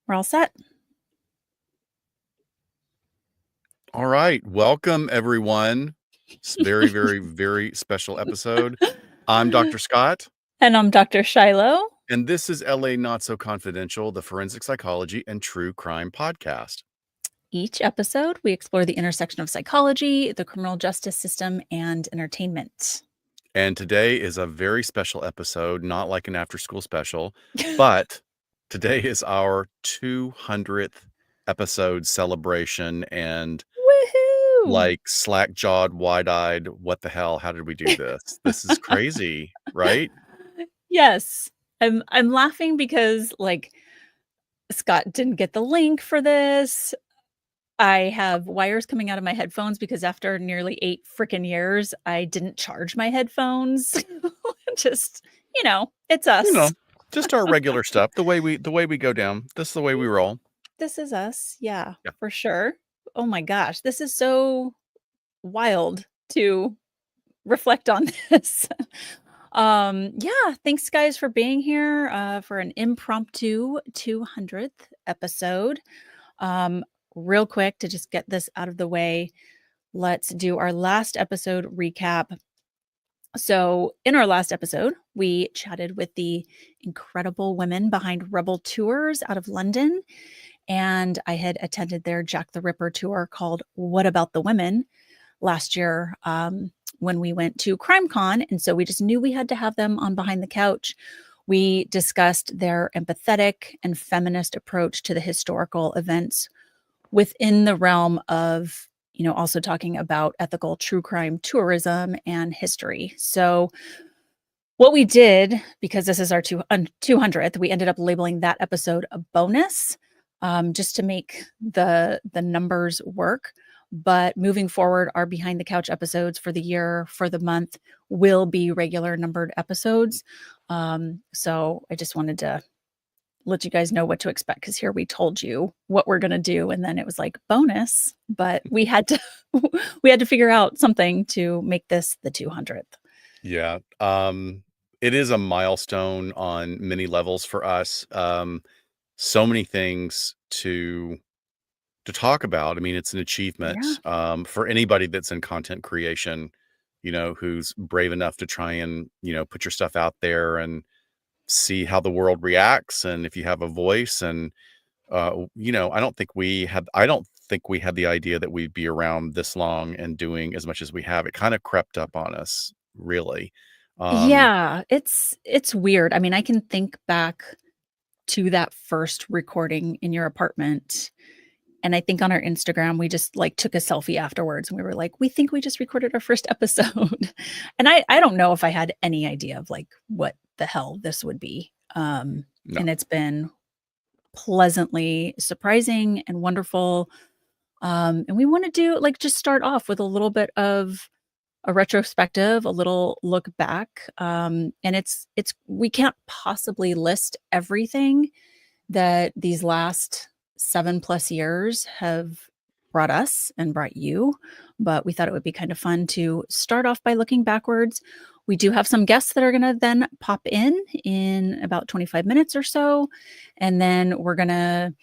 We're all set. All right. Welcome, everyone. It's very, very, very special episode. I'm Dr. Scott, And I'm Dr. Shiloh. and this is LA Not So Confidential, the forensic psychology and true crime podcast. Each episode, we explore the intersection of psychology, the criminal justice system, and entertainment. And today is a very special episode, not like an after school special, but today is our 200th episode celebration and Woohoo! like slack jawed, wide eyed. What the hell? How did we do this? This is crazy, right? Yes. I'm laughing because Scott didn't get the link for this. I have wires coming out of my headphones because after nearly 8 freaking years, I didn't charge my headphones. Just, it's You know, us. just our regular stuff, the way we go down. This is the way we roll. This is us. Yeah, Yeah. for sure. Oh my gosh, this is so wild to reflect on this. Yeah, thanks guys for being here for an impromptu 200th episode. Um, Real quick to just get this out of the way, let's do our last episode recap. So, in our last episode, we chatted with the incredible women behind Rebel Tours out of London, and I had attended their Jack the Ripper tour called What About the Women last year when we went to CrimeCon. And so we just knew we had to have them on Behind the Couch. We discussed their empathetic and feminist approach to the historical events within the realm of, also talking about ethical true crime tourism and history. So what we did, because this is our 200th, we ended up labeling that episode a bonus, just to make the numbers work. But moving forward, our behind the couch episodes for the year, for the month, will be regular numbered episodes. So I just wanted to let you guys know what to expect, because here we told you what we're going to do, and then it was like bonus, but we had to we had to figure out something to make this the 200th. Yeah. It is a milestone on many levels for us. So many things to talk about. I mean, it's an Yeah. achievement for anybody that's in content creation, who's brave enough to try and, put your stuff out there and see how the world reacts and if you have a voice. And I don't think we had the idea that we'd be around this long and doing as much as we have. It kind of crept up on us, really. Um, Yeah, it's weird. I mean, I can think back to that first recording in your apartment, and I think on our Instagram, we just, took a selfie afterwards, and we were like, "We think we just recorded our first episode." And I don't know if I had any idea of, what the hell this would be. no, And it's been pleasantly surprising and wonderful. And we wanna do just start off with a little bit of a retrospective, a little look back. And it's we can't possibly list everything that these last 7 plus years have brought us and brought you, but we thought it would be kind of fun to start off by looking backwards. We do have some guests that are going to then pop in about 25 minutes or so, and then we're going to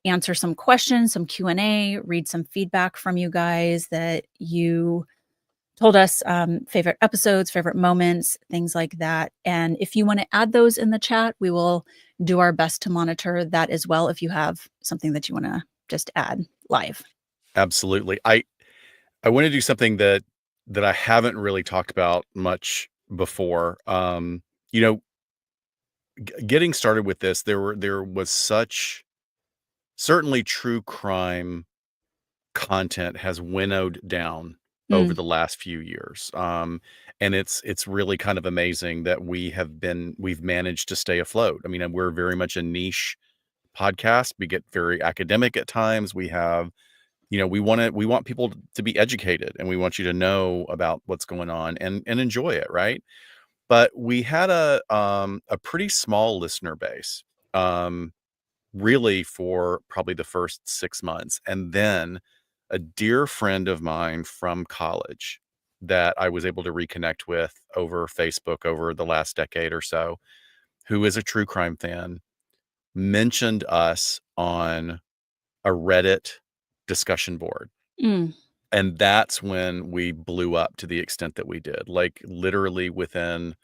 answer some questions, some Q&A, read some feedback from you guys that you told us, favorite episodes, favorite moments, things like that. And if you want to add those in the chat, we will do our best to monitor that as well if you have something that you want to just add live. absolutely. I want to do something that I haven't really talked about much before. You know, getting started with this, there was such certainly true crime content has winnowed down over Mm, the last few years. And it's really kind of amazing that we've managed to stay afloat. I mean, and we're very much a niche podcast. We get very academic at times. We want people to be educated, and we want you to know about what's going on and enjoy it, right? But we had a pretty small listener base, um, really for probably the first 6 months, and then a dear friend of mine from college that I was able to reconnect with over Facebook over the last decade or so, who is a true crime fan, mentioned us on a Reddit discussion board. Mm. And that's when we blew up to the extent that we did. Like, literally within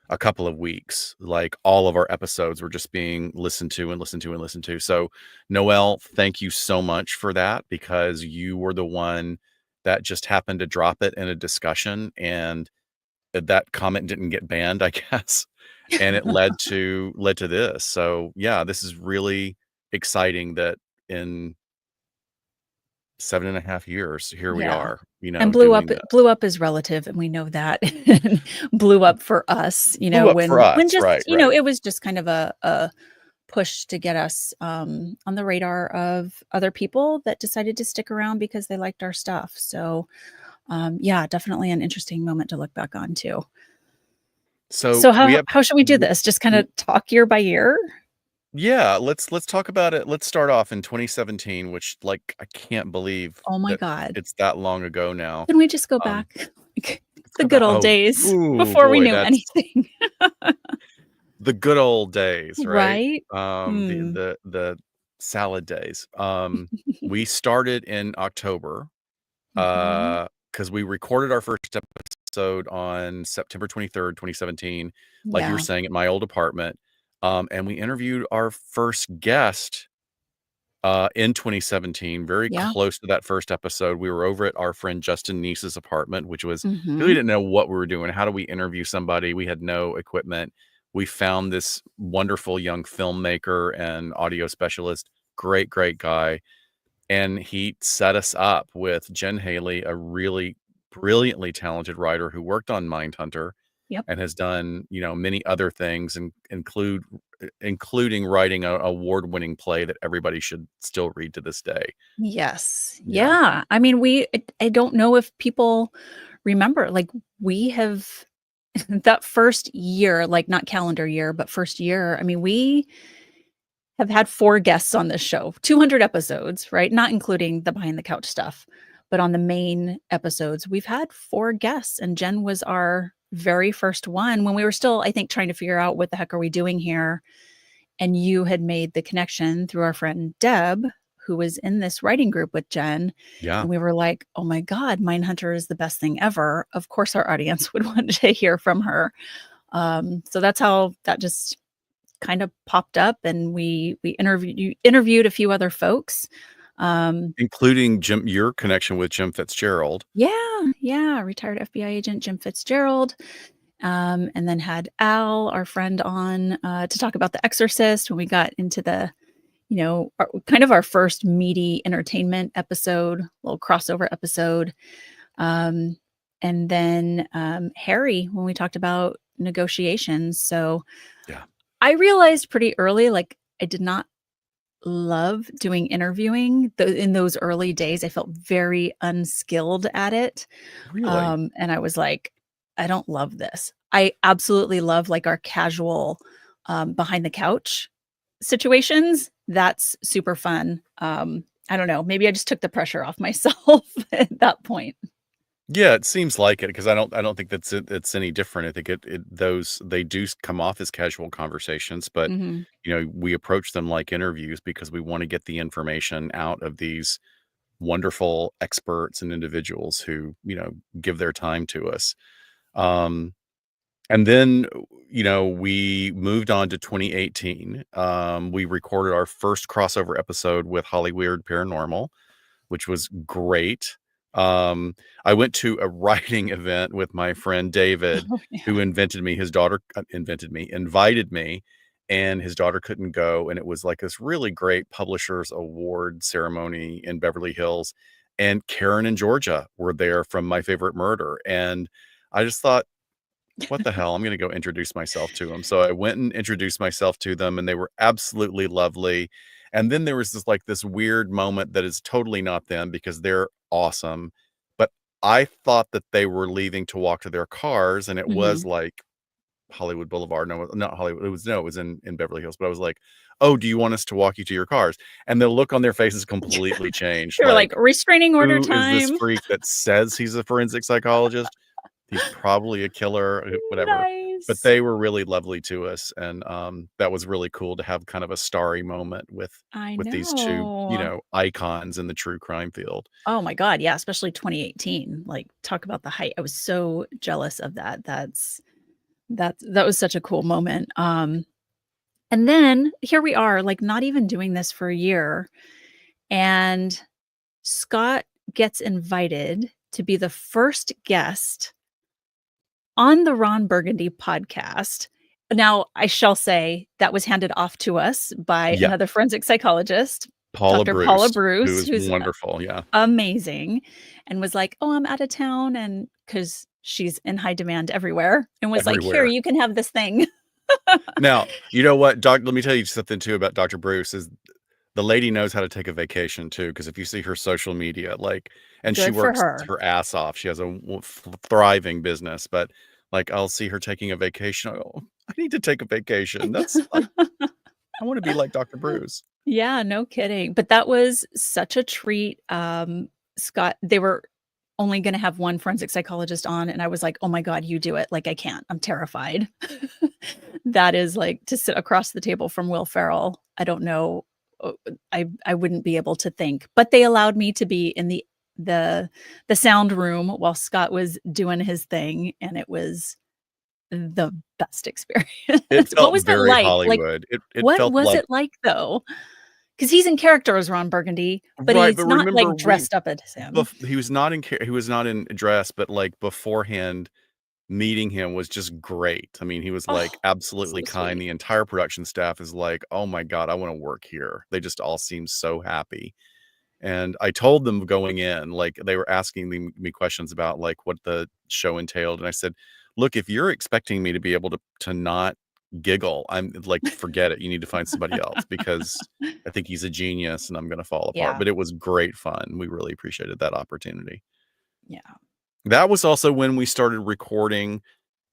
a couple of weeks, like, all of our episodes were just being listened to and listened to and listened to. So, Noelle, thank you so much for that, because you were the one that just happened to drop it in a discussion, and that comment didn't get banned, I guess, and it led to this. So, yeah, this is really exciting that in 7.5 years, here we Yeah. are, And doing this. blew up is relative, and we know that. Blew up for us, Blew up for when us, just, right, right. it was just kind of a push to get us on the radar of other people that decided to stick around because they liked our stuff. So, yeah, definitely an interesting moment to look back on too. So, So we have how should we do w this? Just kind w of talk year by year? yeah, let's talk about it. Let's start off in 2017, which, like, I can't believe Oh my that God. it's that long ago now. Can we just go Um, back? Like, let's the go good back. old Oh, days ooh, before we boy, knew that's anything. the good old days, right? Right? The Hmm. the salad days. We started in October, Mhm. because we recorded our first episode on September 23rd, 2017, like you were Yeah. saying, at my old apartment. And we interviewed our first guest in 2017, very Yeah. close to that first episode. We were over at our friend Justin Neese's apartment, which was, because we Mhm. didn't know what we were doing. How do we interview somebody? We had no equipment. We found this wonderful young filmmaker and audio specialist, great, great guy. And he set us up with Jen Haley, a really brilliantly talented writer who worked on Mindhunter Yep. and has done, many other things, and including writing a award-winning play that everybody should still read to this day. Yes. Yeah. Yeah. I mean, I don't know if people remember, like, we have that first year, like, not calendar year, but first year, I mean, we have had 4 guests on this show, 200 episodes, right? Not including the behind the couch stuff, but on the main episodes, we've had 4 guests, and Jen was our very first one when we were still, I think, trying to figure out what the heck are we doing here, and you had made the connection through our friend Deb, who was in this writing group with Jen, Yeah. and we were like, "Oh my god, Mindhunter is the best thing ever." Of course, our audience would want to hear from her. So that's how that just kind of popped up, and we interviewed a few other folks. Um, Including your connection with Jim Fitzgerald. yeah, yeah, retired FBI agent Jim Fitzgerald, and then had Al, our friend, on to talk about The Exorcist when we got into the, kind of our first meaty entertainment episode, little crossover episode. Um, and then Harry when we talked about negotiations. So Yeah. I realized pretty early, like, I did not love doing interviewing in those early days. I felt very unskilled at it. Really? And I was like, I don't love this. I absolutely love, like, our casual behind the couch situations. That's super fun. I don't know. Maybe I just took the pressure off myself at that point. Yeah, it seems like it, because I don't think it's any different. I think those they do come off as casual conversations, but, Mhm. we approach them like interviews because we wanna get the information out of these wonderful experts and individuals who, give their time to us. Um, and then, we moved on to 2018. We recorded our first crossover episode with Holly Weird Paranormal, which was great. Um, I went to a writing event with my friend David, Oh, yeah. who invited me, and his daughter couldn't go. And it was like this really great publishers award ceremony in Beverly Hills. And Karen and Georgia were there from My Favorite Murder. And I just thought, what the hell? I'm going to go introduce myself to them. So I went and introduced myself to them, and they were absolutely lovely. And then there was this weird moment that is totally not them, because they're awesome. But I thought that they were leaving to walk to their cars, and it was Mhm. like Hollywood Boulevard. No, not Hollywood. It was in Beverly Hills. But I was like, "Oh, do you want us to walk you to your cars?" And the look on their faces completely changed. They were like, Like, restraining order who is this time. freak that says he's a forensic psychologist? He's probably a killer, whatever. But Nice. they were really lovely to us, and, that was really cool to have kind of a starry moment I with these 2, you know. know, icons in the true crime field. Oh my god, yeah, especially 2018, like, talk about the height. I was so jealous of that. That was such a cool moment, and then here we are, like, not even doing this for a year, and Scott gets invited to be the first guest on the Ron Burgundy podcast. Now, I shall say that was handed off to us by Yeah, another forensic psychologist, Paula Dr. Paula Bruce, who Bruce, is who's wonderful, yeah. amazing, and was like, "Oh, I'm out of town," and because she's in high demand everywhere, and was like, "Here, Everywhere. you can have this thing." Now, you know what, doc let me tell you something too about Dr. Bruce is the lady knows how to take a vacation too, because if you see her social media, like and she Good for works her. her ass off. She has a thriving business, but, like, I'll see her taking a vacation. Oh, I need to take a vacation. I wanna be like Dr. Bruce. Yeah, no kidding, but that was such a treat, Scott they were only gonna have 1 forensic psychologist on, and I was like, "Oh my god, you do it." Like, I can't, I'm terrified. That is, like, to sit across the table from Will Ferrell, I don't know, I wouldn't be able to think, but they allowed me to be in the the sound room while Scott was doing his thing, and it was the best experience. It What felt was that very like? Like, Hollywood. It what felt was like it like, though? 'Cause he's in character as Ron Burgundy, but right, he's but not, remember like, dressed up as him. he was not in dress, but, like, beforehand, meeting him was just great. I mean, he was, like, Oh, absolutely so kind. sweet. The entire production staff is like, "Oh my god, I wanna work here." They just all seem so happy. And I told them going in, like, they were asking me questions about, like, what the show entailed, and I said, "Look, if you're expecting me to be able to not giggle, I'm like, forget it, you need to find somebody else because I think he's a genius and I'm gonna fall apart." Yeah, But it was great fun. We really appreciated that opportunity. yeah. That was also when we started recording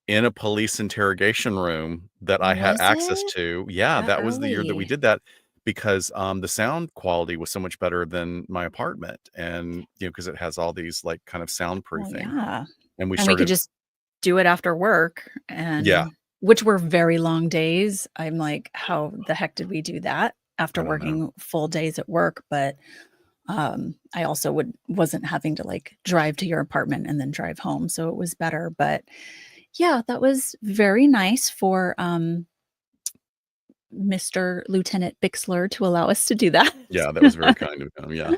in a police interrogation room that I had Was access it to. Yeah, that that was the year that we early? did that because, the sound quality was so much better than my apartment and, you know, because it has all these, like, kind of Well, soundproofing, yeah, and we and we could started just do it after work yeah, and which were very long days. I'm like, "How the heck did we do that?" After I don't know. working full days at work, but, I also wasn't having to, like, drive to your apartment and then drive home, so it was better, but yeah, that was very nice for, Mr. Lieutenant Bixler to allow us to do that. Yeah, that was very kind of him, yeah.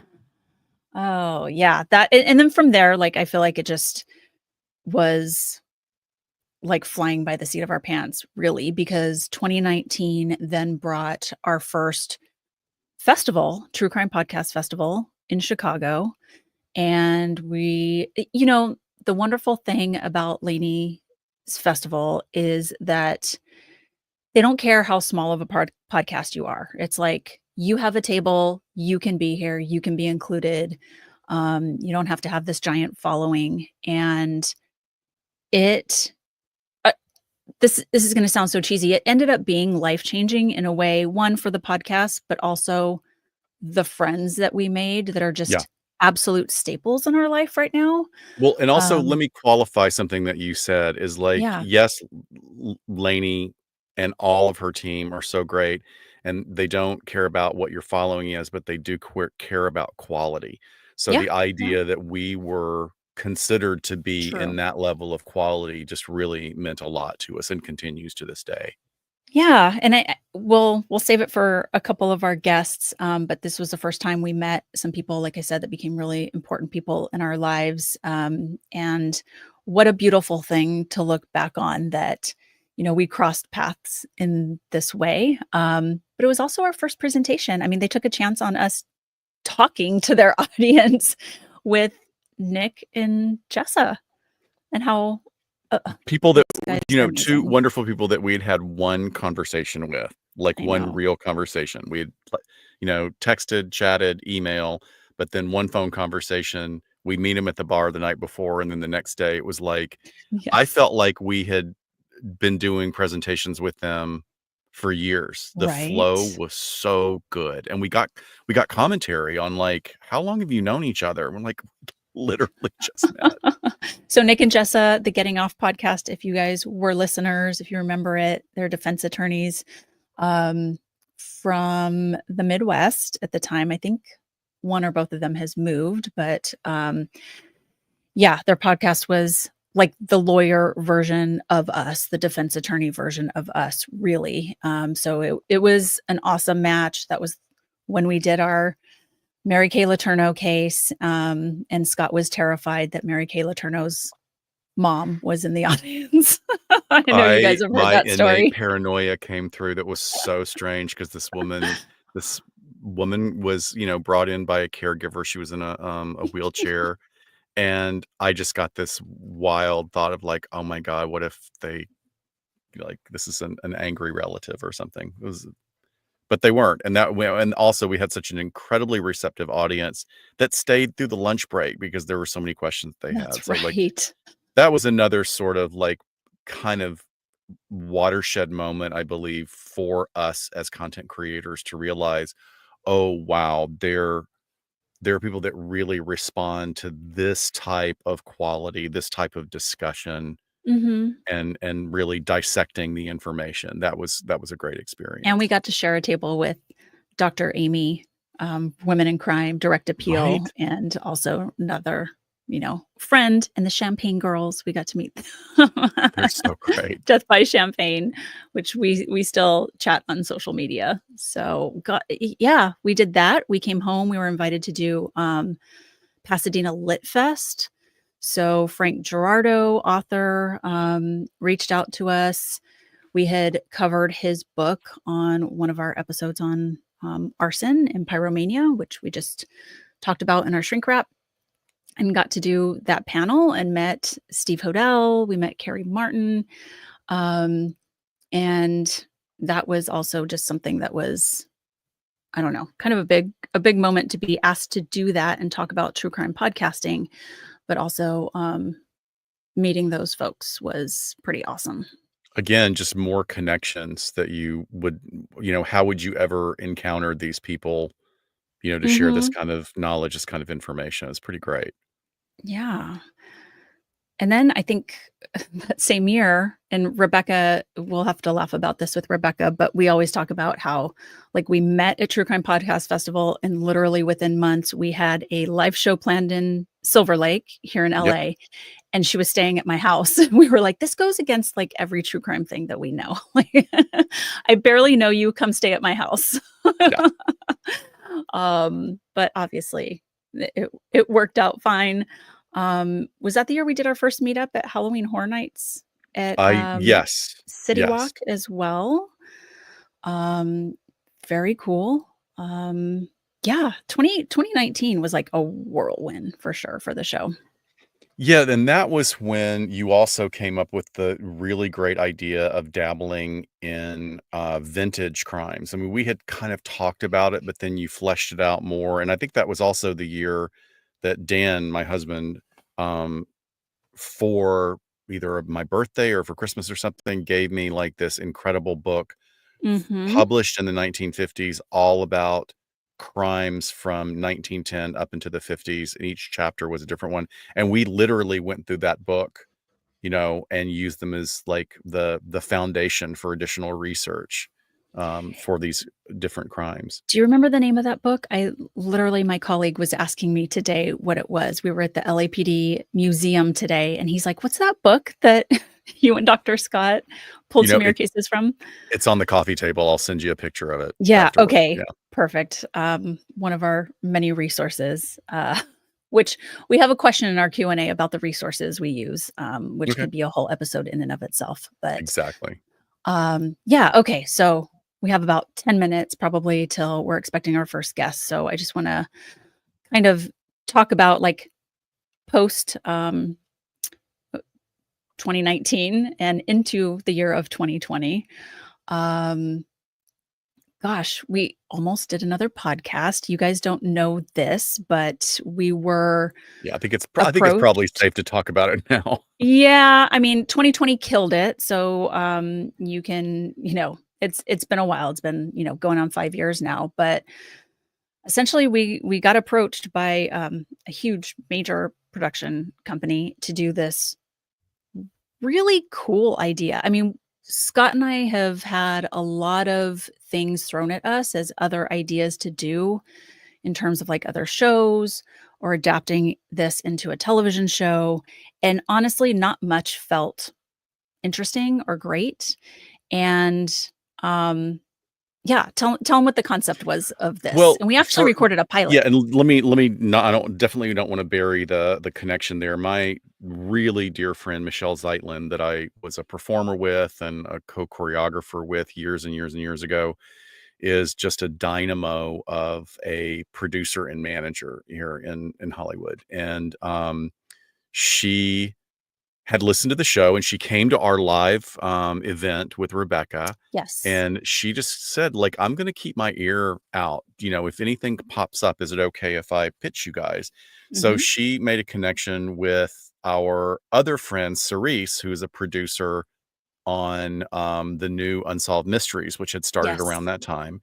Oh, yeah, that and then from there, like, I feel like it just was, like, flying by the seat of our pants, really, because 2019 then brought our first festival, True Crime Podcast Festival in Chicago, and you know, the wonderful thing about Laney's festival is that they don't care how small of a podcast you are. It's like, you have a table, you can be here, you can be included. You don't have to have this giant following. And it, uh, this is going to sound so cheesy. It ended up being life changing in a way, one for the podcast, but also the friends that we made that are Yeah. just absolute staples in our life right now. Well, and also let Um, me qualify something that you said is like, yeah, yes, Lainey and all of her team are so great, and they don't care about what your following is, but they do care about quality. So yeah, the yeah, idea that we were considered to be in true. that level of quality just really meant a lot to us and continues to this day. Yeah, and we'll save it for a couple of our guests, but this was the first time we met some people, like I said, that became really important people in our lives, and what a beautiful thing to look back on that, you know, we crossed paths in this way, but it was also our first presentation. I mean, they took a chance on us talking to their audience with Nick and Jessa and how, People that these guys you are know, 2 amazing. wonderful people that we'd had one conversation with, like, I one know. real conversation. We had, you know, texted, chatted, email, but then one phone conversation. We meet him at the bar the night before, and then the next day, it was like I Yes. felt like we had been doing presentations with them for years. The flow Right? was so good, and we got commentary on, like, "How long have you known each other?" We're like, literally just met. So Nick and Jessa, the Getting Off podcast, if you guys were listeners, if you remember it, they're defense attorneys um, from the Midwest at the time. I think one or both of them has moved, but yeah, their podcast was like the lawyer version of us, the defense attorney version of us, really. So it was an awesome match. That was when we did our Mary Kay Letourneau case, and Scott was terrified that Mary Kay Letourneau's mom was in the audience. I know you guys have heard My that innate story. paranoia came through. That was so strange because this woman was, brought in by a caregiver. She was in a wheelchair, and I just got this wild thought of like, oh my God, what if they like this is an angry relative or something? But they weren't, and also we had such an incredibly receptive audience that stayed through the lunch break because there were so many questions they had. That's So like right. that was another sort of like kind of watershed moment, I believe, for us as content creators to realize, oh wow, there are people that really respond to this type of quality, this type of discussion, Mhm. and really dissecting the information. That was a great And we experience. got to share a table with Dr. Amy, Women in Crime, Direct Right? Appeal, and also another, friend and the Champagne Girls. We got to meet They're so great. Death by Champagne, which we still chat on social media. So, yeah, we did that. We came home. We were invited to do Pasadena Lit Fest. So Frank Gerardo, author, reached out to us. We had covered his book on one of our episodes on arson and pyromania, which we just talked about in our shrink wrap, and got to do that panel and met Steve Hodel. We met Carrie Martin. Um, and that was also just something that was, I don't know, kind of a big moment to be asked to do that and talk about true crime podcasting, but also meeting those folks was pretty awesome. Again, just more connections that you would, how would you ever encounter these people, to share this Mhm. kind of knowledge, this kind of information? It's pretty great. Yeah. And then I think that same year, and Rebecca, we'll have to laugh about this with Rebecca, but we always talk about how, like, we met at True Crime Podcast Festival, and literally within months, we had a live show planned in Silver Lake here in Yep. LA, and she was staying at my house. We were like, this goes against like every true crime thing that we know. Like, I barely know you, come stay at my house. Yeah. But obviously it worked out fine. Was that the year we did our first meetup at Halloween Horror Nights at Yes. City Yes. Walk as well? Um, Very cool. Yeah, 2019 was like a whirlwind for sure for the show. Yeah, and that was when you also came up with the really great idea of dabbling in, vintage crimes. I mean, we had kind of talked about it, but then you fleshed it out more, and I think that was also the year that Dan, my husband, um, for either my birthday or for Christmas or something, gave me, like, this incredible book Mhm. published in the 1950s all about crimes from 1910 up into the 50s, and each chapter was a different one, and we literally went through that book, and used them as, like, the foundation for additional research, for these different crimes. Do you remember the name of that book? Literally, my colleague was asking me today what it was. We were at the LAPD museum today, and he's like, "What's that book that you and Dr. Scott pulled some of your It cases from?" it's on the coffee table, I'll send you a picture of it Yeah, afterward, okay, yeah. perfect. One of our many resources, which we have a question in our Q&A about the resources we use, which Okay. could be a whole episode in and of itself. But Exactly. yeah, okay, so we have about 10 minutes probably till we're expecting our first guest. So I just want to kind of talk about like post 2019 and into the year of 2020. Um, Gosh, we almost did another podcast. You guys don't know this, but we were Yeah, I think it's probably approached. safe to talk about it now. Yeah, I mean, 2020 killed it. So you can, it's been a while. It's been, going on 5 years now, but essentially we got approached by a huge major production company to do this really cool idea. I mean, Scott and I have had a lot of things thrown at us as other ideas to do in terms of like other shows or adapting this into a television show. And honestly, not much felt interesting or great. And um, yeah, tell them what the concept was of this. Well, And we actually for recorded a pilot. yeah, and let me not I don't definitely don't wanna bury the connection there. My really dear friend, Michelle Zeitlin, that I was a performer with and a co-choreographer with years and years and years ago, is just a dynamo of a producer and manager here in Hollywood, and, she had listened to the show, and she came to our live, event with Rebecca, Yes. and she just said, like, "I'm gonna keep my ear out, if anything pops up, is it okay if I pitch you guys?" So Hmm. she made a connection with our other friend, Cerise, who is a producer on, the new Unsolved Mysteries, which had started around Yes. that time,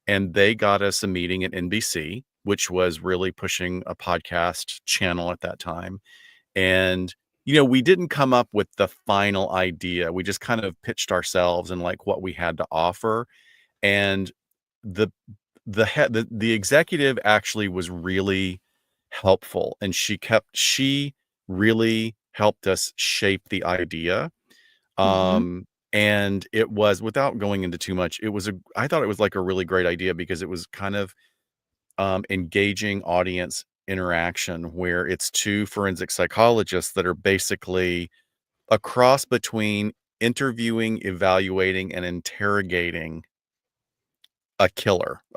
and they got us a meeting at NBC, which was really pushing a podcast channel at that time, and, we didn't come up with the final idea. We just kind of pitched ourselves and, like, what we had to offer, and the the executive actually was really helpful, and she really helped us shape the idea, Hmm. and it was without going into too much, I thought it was, like, a really great idea because it was kind of engaging audience interaction where it's two forensic psychologists that are basically a cross between interviewing, evaluating, and interrogating a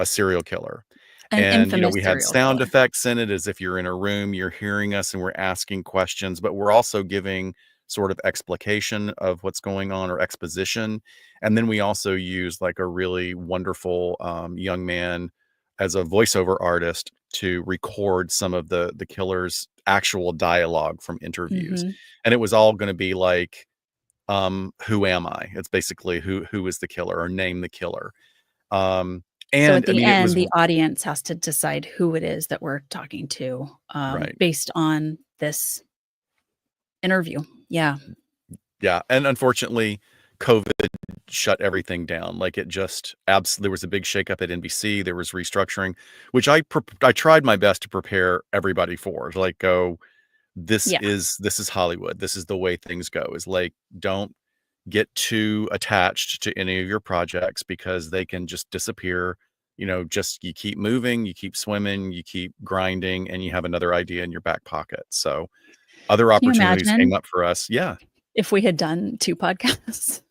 serial killer. An And, infamous we had serial sound killer. effects in it as if you're in a room, you're hearing us and we're asking questions, but we're also giving sort of explication of what's going on or exposition. And then we also use like a really wonderful young man as a voiceover artist to record some of the killer's actual dialogue from interviews. Hmm. And it was all going to be like, who am I? It's basically who is the killer or name the killer. Um, So at and I the mean, it end, was the audience has to decide who it is that we're talking to, right. based on this interview. Yeah. Yeah, and unfortunately, COVID shut everything down. Like, it just there was a big shakeup at NBC, there was restructuring, which I tried my best to prepare everybody for, to, like, go, Yeah. this is Hollywood, this is the way things go, is, like, don't get too attached to any of your projects because they can just disappear, just you keep moving, you keep swimming, you keep grinding, and you have another idea in your back pocket, so other Can you opportunities came imagine up for us. Yeah. if we had done 2 podcasts?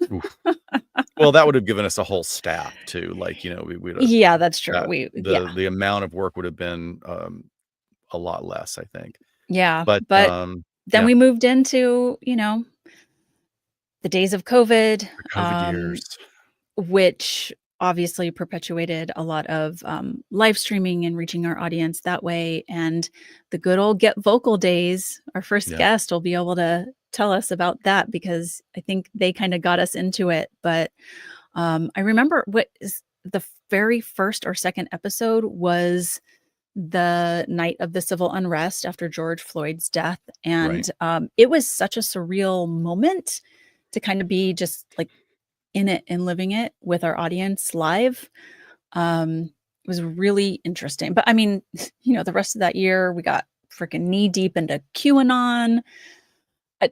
Well, that would have given us a whole staff too, like, we would have Yeah, that's true. that We yeah. the amount of work would have been, a lot less, I think. Yeah, But, but then yeah, we moved into, the days of COVID, the COVID years. which obviously perpetuated a lot of, live streaming and reaching our audience that way, and the good old Get Vocal days, our first Yeah, guest will be able to tell us about that because I think they kinda got us into it, but, I remember what is the very first or second episode was the night of the civil unrest after George Floyd's death, right. and, it was such a surreal moment to kinda be just, like, in it and living it with our audience live. It was really interesting, but I mean, the rest of that year, we got freaking knee deep into QAnon.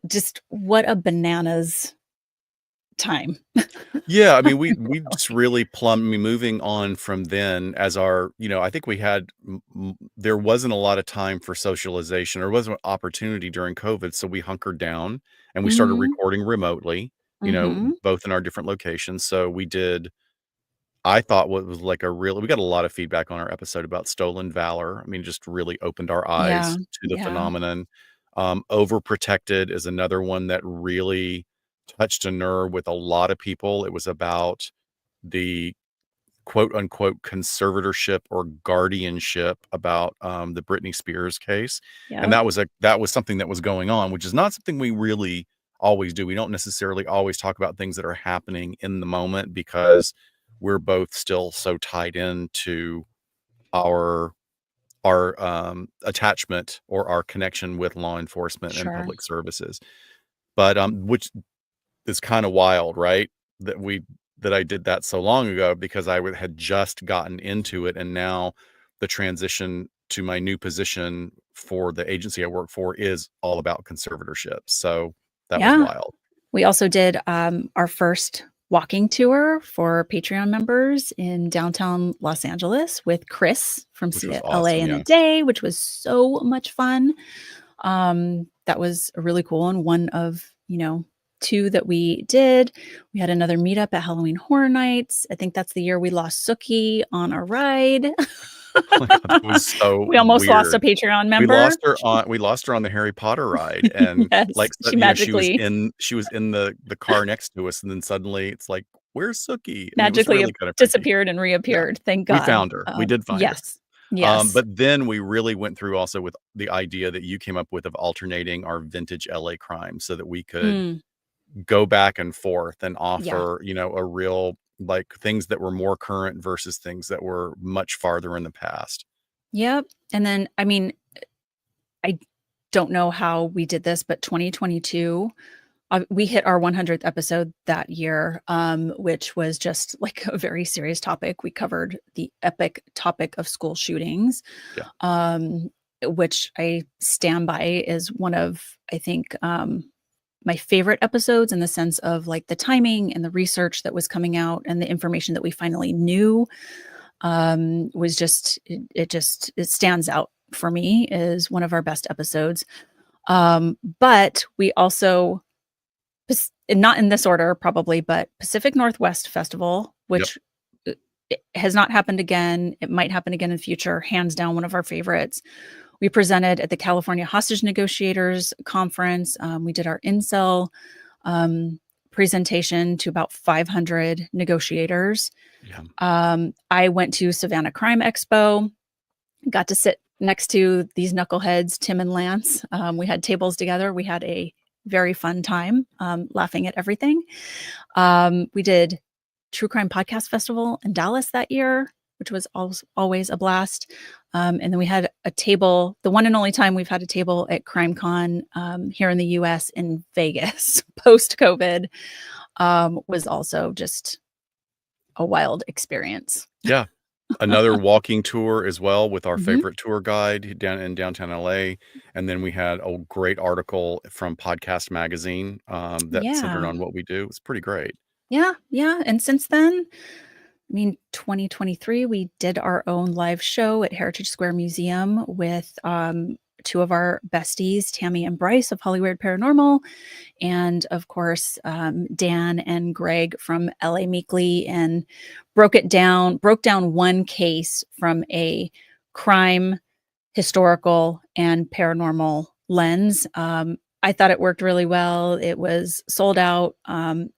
Just what a bananas time. Yeah, I mean, we just Really. really I mean, moving on from then as I think we had there wasn't a lot of time for socialization, or wasn't opportunity during COVID, so we hunkered down and we started Mhm, recording remotely, mhm. both in our different locations. So we did I thought what was like we got a lot of feedback on our episode about stolen valor. I mean, just really opened our Yeah, eyes to the yeah, phenomenon. Overprotected is another one that really touched a nerve with a lot of people. It was about the quote unquote conservatorship or guardianship about the Britney Spears case. And yep. that was something that was going on, which is not something we really always do. We don't necessarily always talk about things that are happening in the moment because we're both still so tied into our attachment or our connection with law enforcement and Sure. public services. But which is kind of wild, right? That we that I did that so long ago because had just gotten into it, and now the transition to my new position for the agency I work for is all about conservatorship. So that was Yeah. wild. We also did our first walking tour for Patreon members in downtown Los Angeles with Chris from Which was LA awesome. in a Yeah. Day, which was so much fun. That was a really cool one. One of, two that we did. We had another meetup at Halloween Horror Nights. I think that's the year we lost Suki on a ride. Oh my God, that was so We almost lost a weird. Patreon member. We lost her on the Harry Potter ride, and, Yes, like, so she she magically was in the car next to us, and then suddenly it's like, "Where's Suki?" I mean, it was magically really kind of freaky. disappeared and Yeah. reappeared, thank We God. found her. We did find her. Yes. Yes. But then we really went through also with the idea that you came up with of alternating our vintage LA crime so that we could Mm, go back and forth and yeah. offer, a real like, things that were more current versus things that were much farther in the past. Yep, and then, I mean, I don't know how we did this, but 2022, we hit our 100th episode that year, which was just, like, a very serious topic. We covered the epic topic of school shootings, Yeah. um, which I stand by is one of, I think, my favorite episodes in the sense of, like, the timing and the research that was coming out and the information that we finally knew, was just it stands out for me as one of our best episodes. But we also not in this order probably, but Pacific Northwest Festival, Yep. which it has not happened again. It might happen again in the future. Hands down, one of our favorites. We presented at the California Hostage Negotiators Conference. We did our incel um, presentation to about 500 negotiators. Yeah. I went to Savannah Crime Expo, got to sit next to these knuckleheads, Tim and Lance. We had tables together. We had a very fun time laughing at everything. We did True Crime Podcast Festival in Dallas that year, which was always a blast. And then we had a table, the one and only time we've had a table at CrimeCon here in the US in Vegas post COVID was also just a wild experience. Yeah. Another walking tour as well with our Mhm. favorite tour guide down in downtown LA, and then we had a great article from Podcast Magazine, that centered Yeah. on what we do. It's pretty great. Yeah, yeah, and since then, I mean, 2023, we did our own live show at Heritage Square Museum with, two of our besties, Tammy and Bryce of Hollywood Paranormal, and of course, Dan and Greg from LA Meekly, and broke down one case from a crime, historical, and paranormal lens. I thought it worked really well. It was sold out.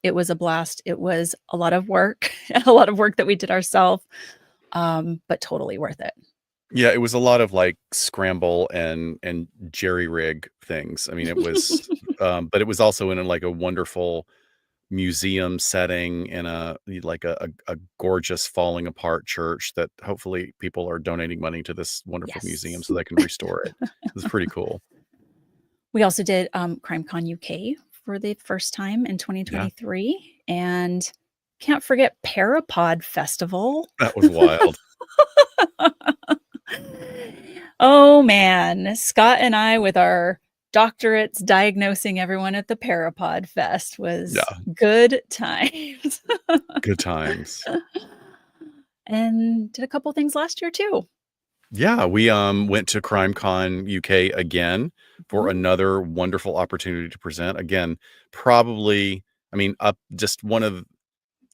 It was a blast. It was a lot of work, a lot of work that we did ourselves, but totally worth it. Yeah, it was a lot of, like, scramble and jerry rig things. I mean, it was, but it was also in like, a wonderful museum setting in a gorgeous falling apart church that hopefully people are donating money to this wonderful museum Yes. so they can restore it. It was pretty cool. We also did CrimeCon UK for the first time in Yeah, 2023. And can't forget Parapod Festival. that was wild. Oh man, Scott and I with our doctorates diagnosing everyone at the Parapod Fest was Yeah, good times. good times. And did a couple things last year too. Yeah, we, went to CrimeCon UK again for Mhm. another wonderful opportunity to present. Again, probably, I mean, up just one of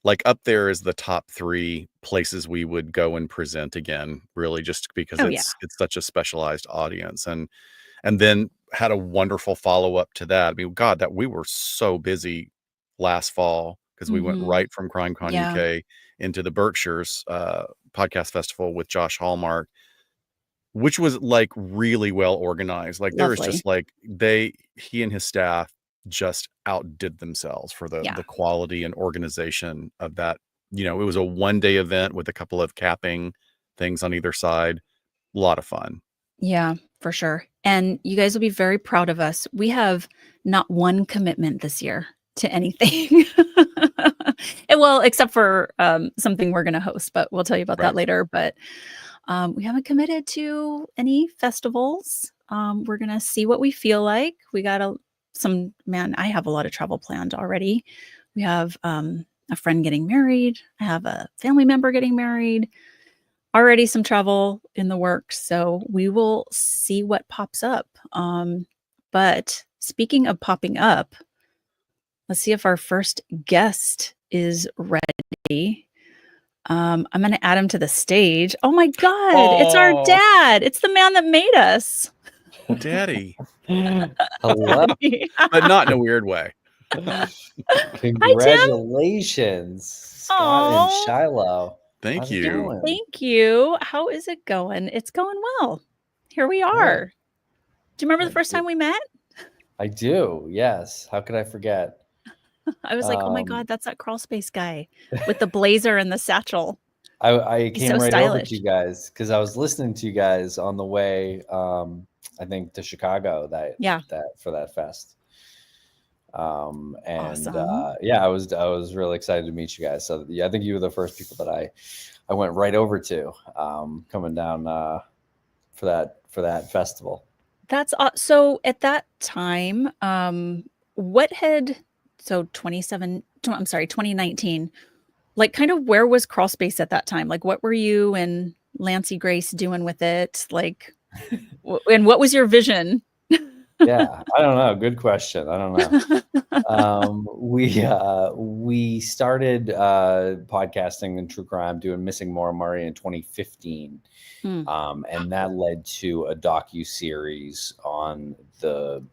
like, up there is the top 3 places we would go and present again, really just because Oh yeah. it's such a specialized audience, and then had a wonderful follow-up to that. I mean, god, that we were so busy last fall because we went Mhm. right from CrimeCon Yeah, UK into the Berkshires, podcast festival with Josh Hallmark, which was, like, really well organized. Like, there was lovely. just, like, he and his staff just outdid themselves for Yeah. the quality and organization of that. It was a one-day event with a couple of capping things on either side. A lot of fun. Yeah, for sure. And you guys will be very proud of us. We have not one commitment this year to anything. Well, except for something we're going to host, but we'll tell you about that Right. later. But we haven't committed to any festivals. We're going to see what we feel like. We got man, I have a lot of travel planned already. We have a friend getting married. I have a family member getting married. Already some travel in the works, so we will see what pops up. But speaking of popping up, let's see if our first guest is ready. I'm gonna add him to the stage. Oh my God, it's our Oh, dad. It's the man that made us. Daddy, Hello. but not in a weird way. Hi, Tim. Congratulations, Scott and Oh, Shiloh. Thank How's it you. going? thank you. How is it going? It's going well. Here we are. Do you remember the first time we met? I do, yes. How could I forget? I was like, "Oh my God, that's that crawl space guy with the blazer and the satchel." I He's came so right over to stylish. you guys because I was listening to you guys on the way, I think to Chicago Yeah. for that fest. And Awesome. yeah, I was really excited to meet you guys. So yeah, I think you were the first people that I went right over to coming down for that festival. That's so at that time, what had so 2019, like kind of where was crawl space at that time? Like what were you and Lancey Grace doing with it? Like and what was your vision? Yeah, I don't know. Good question. I don't know. We started podcasting in true crime, doing Missing Maura Murray in 2015, and that led to a docu-series on the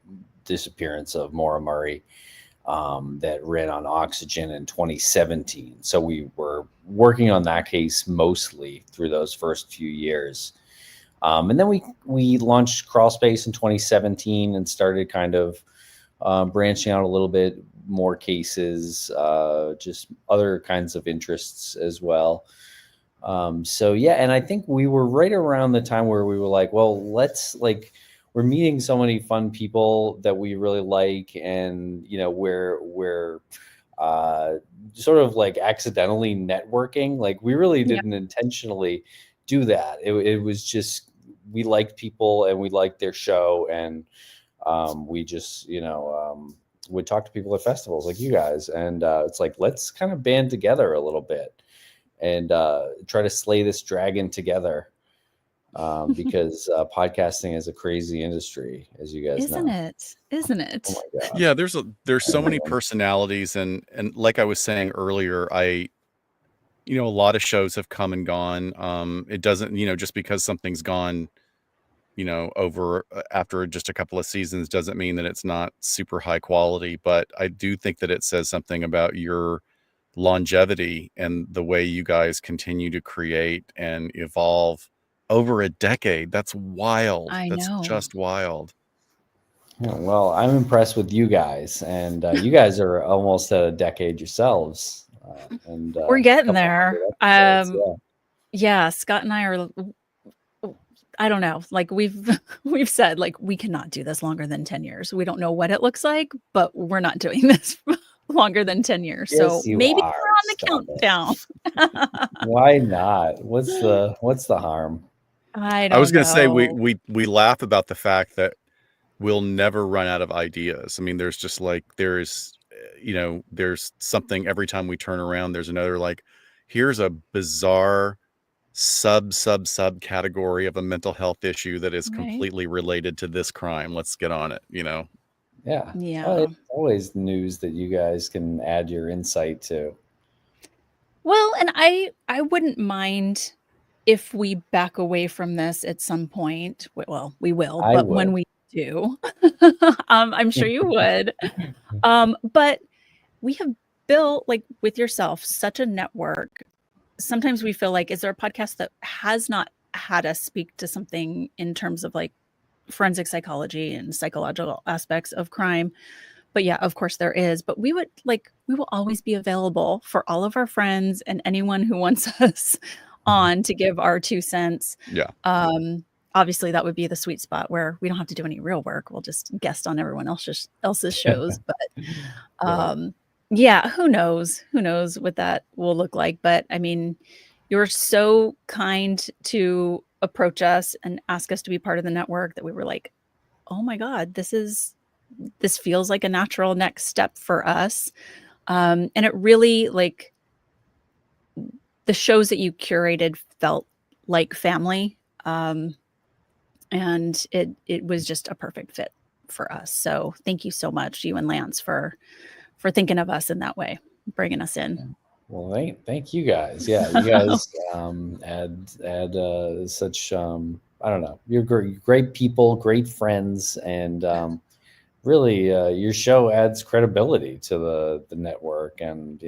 disappearance of Maura Murray that ran on Oxygen in 2017. So we were working on that case mostly through those first few years. And then we launched Crawlspace in 2017 and started kind of branching out a little bit, more cases, just other kinds of interests as well. So yeah, and I think we were right around the time where we were like, well, we're meeting so many fun people that we really like, and we're sort of like accidentally networking. Like we really Yeah. didn't intentionally do that. It was just we liked people and we liked their show, and we just would talk to people at festivals like you guys, and it's like, let's kind of band together a little bit and try to slay this dragon together, because podcasting is a crazy industry, as you guys Isn't know. it? Isn't it? Oh my God. Yeah, there's so many personalities, and like I was saying earlier, a lot of shows have come and gone. It doesn't, just because something's gone, over after just a couple of seasons doesn't mean that it's not super high quality. But I do think that it says something about your longevity and the way you guys continue to create and evolve over a decade. That's wild. I That's know. just wild. Yeah, well, I'm impressed with you guys, and you guys are almost at a decade yourselves. And We're a getting couple there. hundred episodes, Yeah, Scott and I are I don't know, like we've we've said like we cannot do this longer than 10 years. We don't know what it looks like, but we're not doing this longer than 10 years. Yes, So you maybe are. we're on the Stop it. countdown. Why not? What's the harm? I I was don't going to say know. we laugh about the fact that we'll never run out of ideas. I mean, there's just like there's something every time we turn around. There's another, like, here's a bizarre sub category of a mental health issue that is Right. completely related to this crime. Let's get on it. Yeah. Yeah. Well, it's always news that you guys can add your insight to. Well, and I wouldn't mind if we back away from this at some point. Well, we will, I but when would. we do, I'm sure you would. But we have built, like with yourself, such a network. Sometimes we feel like, is there a podcast that has not had us speak to something in terms of like forensic psychology and psychological aspects of crime? But yeah, of course there is. But we will always be available for all of our friends and anyone who wants us on to give our 2 cents. Yeah. Obviously, that would be the sweet spot where we don't have to do any real work. We'll just guest on everyone else's shows. But Right. yeah, who knows? Who knows what that will look like? But I mean, you're so kind to approach us and ask us to be part of the network that we were like, oh my God, this feels like a natural next step for us. And it really, like, the shows that you curated felt like family. And it was just a perfect fit for us. So thank you so much, you and Lance, for thinking of us in that way, bringing us in. Well, thank you guys. Yeah, you guys add such I don't know. You're great people, great friends, and really your show adds credibility to the network, and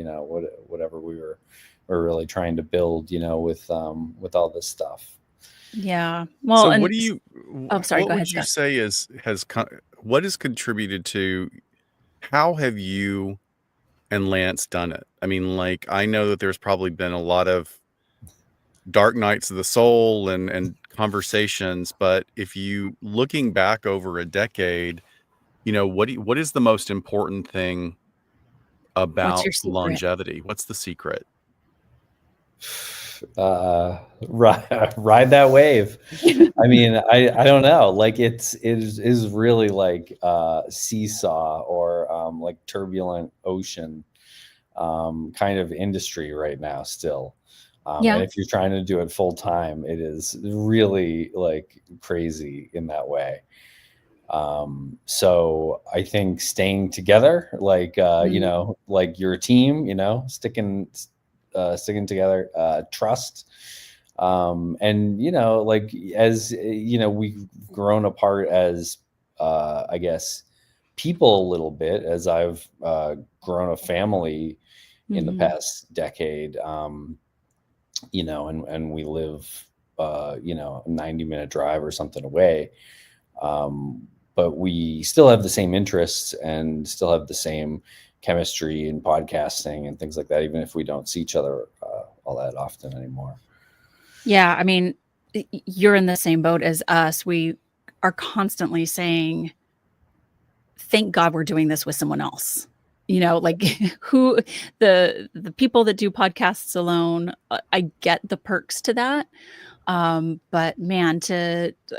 whatever we're really trying to build, with all this stuff. Yeah. Well, So and what do you oh, sorry, what go ahead, would you Scott. say what has contributed to how have you and Lance done it? I mean, like, I know that there's probably been a lot of dark nights of the soul and conversations, but if you looking back over a decade, what is the most important thing What's about your secret? longevity? What's the secret? Ride that wave. I mean, I don't know. Like it is really like seesaw or like turbulent ocean kind of industry right now still. Yeah. And if you're trying to do it full time, it is really like crazy in that way. So I think staying together, like like you're a team, sticking together, trust, and like as we've grown apart as I guess people a little bit as I've grown a family in the past decade, and we live a 90-minute drive or something away, but we still have the same interests and still have the same chemistry and podcasting and things like that, even if we don't see each other all that often anymore. Yeah. I mean, you're in the same boat as us. We are constantly saying, thank God we're doing this with someone else. Like who the people that do podcasts alone, I get the perks to that. But man,